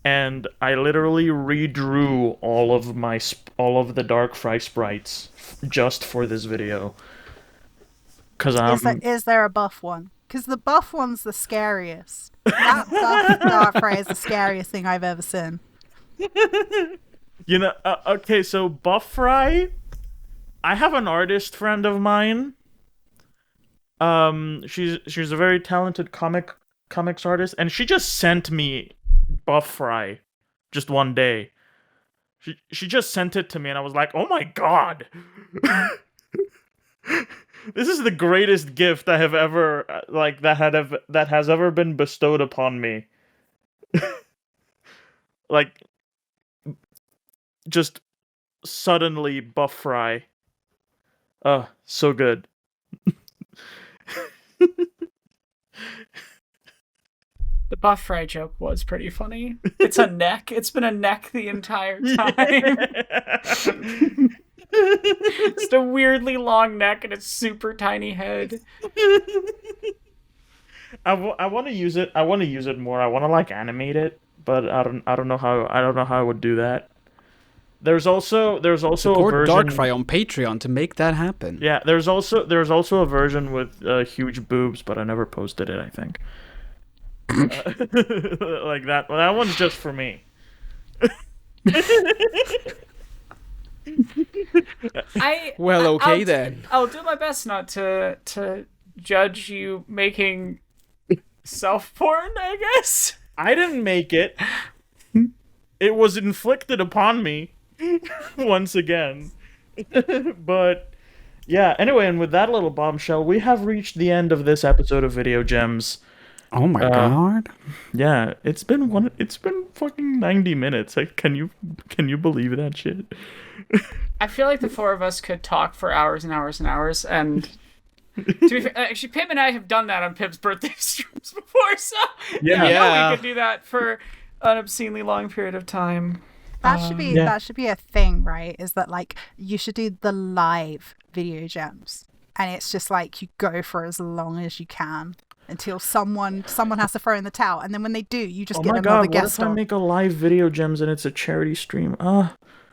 And I literally redrew all of the Dark Fry sprites just for this video. Cause Is there a buff one? Because the buff one's the scariest. That buff Dark Fry is the scariest thing I've ever seen. Okay, so Buff Fry, I have an artist friend of mine. She's a very talented comics artist, and she just sent me Buff Fry just one day. She just sent it to me, and I was like, oh my god. This is the greatest gift I have ever that has ever been bestowed upon me. Like, just suddenly Buff Fry. So good. The Buff Fry joke was pretty funny. It's a neck. It's been a neck the entire time. Just a weirdly long neck and a super tiny head. I want to use it. I want to use it more. I want to like animate it, but I don't know how I would do that. There's also Support a version. Darkfry on Patreon to make that happen. Yeah, there's also a version with huge boobs, but I never posted it. I think. Like that. Well, that one's just for me. Then. I'll do my best not to judge you making self porn, I guess. I didn't make it. It was inflicted upon me once again. But yeah, anyway, and with that little bombshell, we have reached the end of this episode of Video Gems. Oh my god. Yeah, it's been fucking 90 minutes. Like, can you believe that shit? I feel like the four of us could talk for hours and hours and hours, and to be fair, actually, Pip and I have done that on Pip's birthday streams before, so we could do that for an obscenely long period of time. That should be a thing, right? Is that like you should do the live Video Gems, and it's just like you go for as long as you can until someone has to throw in the towel, and then when they do, you just get another guest what if on. I make a live Video Gems and it's a charity stream?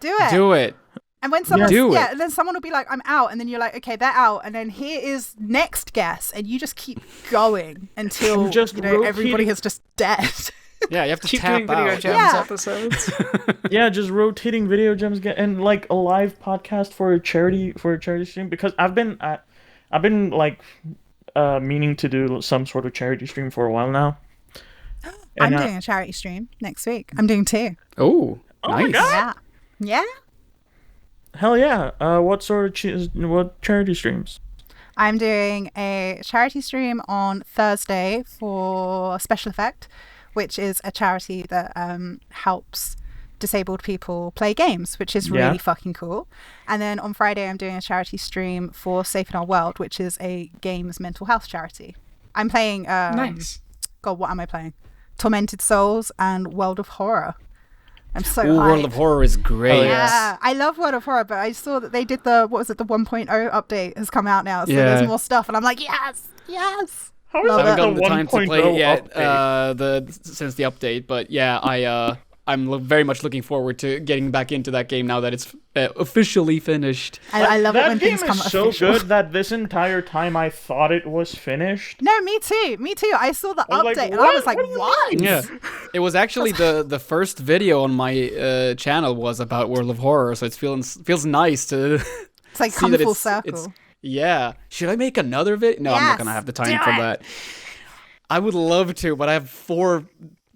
Do it. And when someone, and then someone will be like, "I'm out," and then you're like, "Okay, they're out," and then here is next guest, and you just keep going until everybody is just dead. Yeah, you have to keep tap doing Video out. Gems episodes. Yeah, just rotating Video Gems and like a live podcast for a charity stream, because I've been like meaning to do some sort of charity stream for a while now. I'm doing a charity stream next week. I'm doing 2. Oh, my nice. God. Yeah. Hell yeah. What charity streams? I'm doing a charity stream on Thursday for Special Effect, which is a charity that helps disabled people play games, which is really fucking cool. And then on Friday, I'm doing a charity stream for Safe in Our World, which is a games mental health charity. I'm playing... nice. God, what am I playing? Tormented Souls and World of Horror. I'm so hyped. World of Horror is great. Yeah, I love World of Horror, but I saw that they did the 1.0 update has come out now, so there's more stuff, and I'm like, yes. How is I haven't that gotten the the time to play it yet update? since the update, but yeah, I'm very much looking forward to getting back into that game now that it's officially finished. I love it when things come That game is so official. good that this entire time I thought it was finished. No, me too. I saw the I was update like, and I was like, what do you what? mean? Yeah, it was actually the first video on my channel was about World of Horror, so it feels nice to It's like see come that full it's circle. yeah. Should I make another video? No, I'm not Yes, gonna have the time do for it. that. I would love to, but I have 4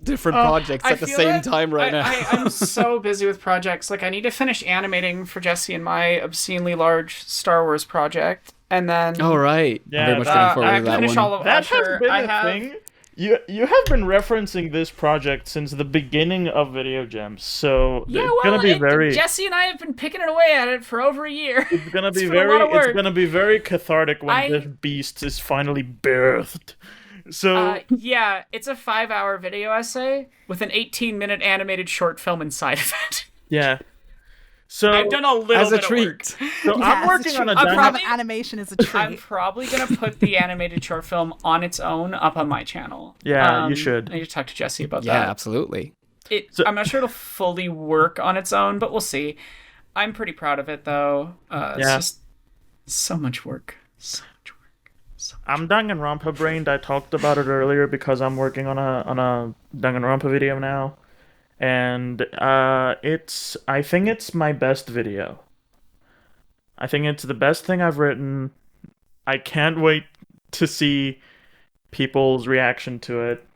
different projects I at the feel same it. time right now. I'm so busy with projects. Like, I need to finish animating for Jesse and my obscenely large Star Wars project, and then All right. I'm Yeah, very much that- looking I forward have to to that finish one. all of That Usher. has been I a have. thing. You have been referencing this project since the beginning of Video Gems, so Yeah, it's well, gonna be very. Jesse and I have been picking it away at it for over a year. It's gonna be been a lot of It's work. gonna be very cathartic when I- this beast is finally birthed. So Yeah, it's a 5-hour video essay with an 18-minute animated short film inside of it. yeah. So I've done a little As a bit of work. treat. So Yeah, I'm it's working true. on a I'm dynamic. probably- Animation is a I'm treat. probably gonna put the animated short film on its own up on my channel. Yeah, you should. I need to talk to Jesse about Yeah, that. absolutely. I'm not sure it'll fully work on its own, but we'll see. I'm pretty proud of it, though. It's Yeah. just so much work. So much work. I'm Danganronpa brained. I talked about it earlier because I'm working on a Danganronpa video now, and I think it's my best video. I think it's the best thing I've written. I can't wait to see people's reaction to it.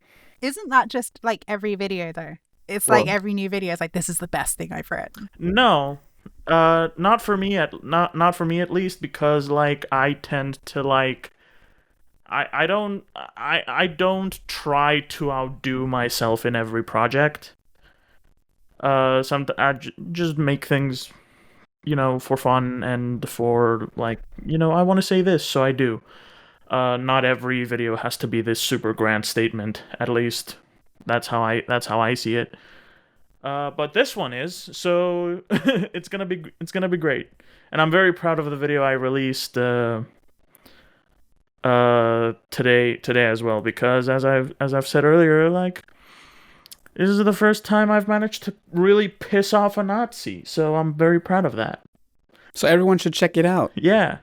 Isn't that just like every video though? It's Well- like every new video is like, this is the best thing I've read. No, not for me not for me at least, because like I tend to like I don't try to outdo myself in every project. Just make things, for fun and for like, I want to say this, so I do. Not every video has to be this super grand statement. At least that's how I see it. But this one is, so it's gonna be great, and I'm very proud of the video I released today as well, because as I've said earlier, like, this is the first time I've managed to really piss off a Nazi, so I'm very proud of that. So everyone should check it out. Yeah.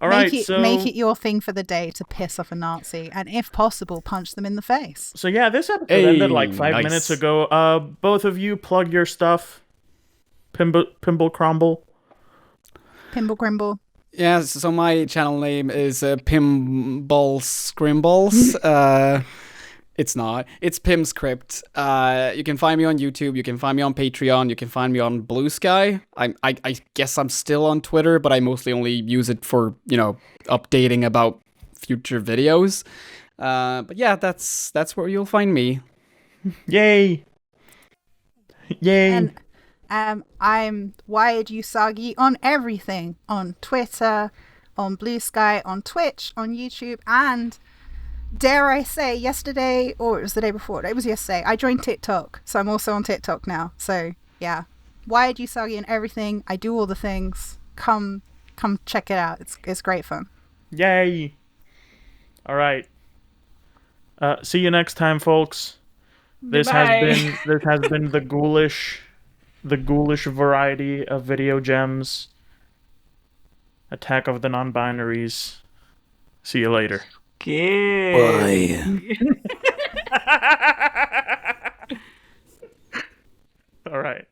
All right, so Make it your thing for the day to piss off a Nazi, and if possible, punch them in the face. So yeah, this episode Hey, ended like 5 nice. minutes ago. Both of you plug your stuff. Pimble Crumble. Pimble Crimble. Yeah, so my channel name is Pimballs Scrimballs. It's not. It's PimScript. You can find me on YouTube. You can find me on Patreon. You can find me on Blue Sky. I guess I'm still on Twitter, but I mostly only use it for, updating about future videos. But yeah, that's where you'll find me. Yay! Yay! And I'm Wired Usagi on everything. On Twitter, on Blue Sky, on Twitch, on YouTube, and dare I say, yesterday, or it was the day before, it was yesterday, I joined TikTok, so I'm also on TikTok now. So yeah, Wired Usagi and everything. I do all the things. Come check it out. It's great fun. Yay! All right. See you next time, folks. This has been the ghoulish variety of Video Gems. Attack of the Non-Binaries. See you later. Okay. Bye. All right.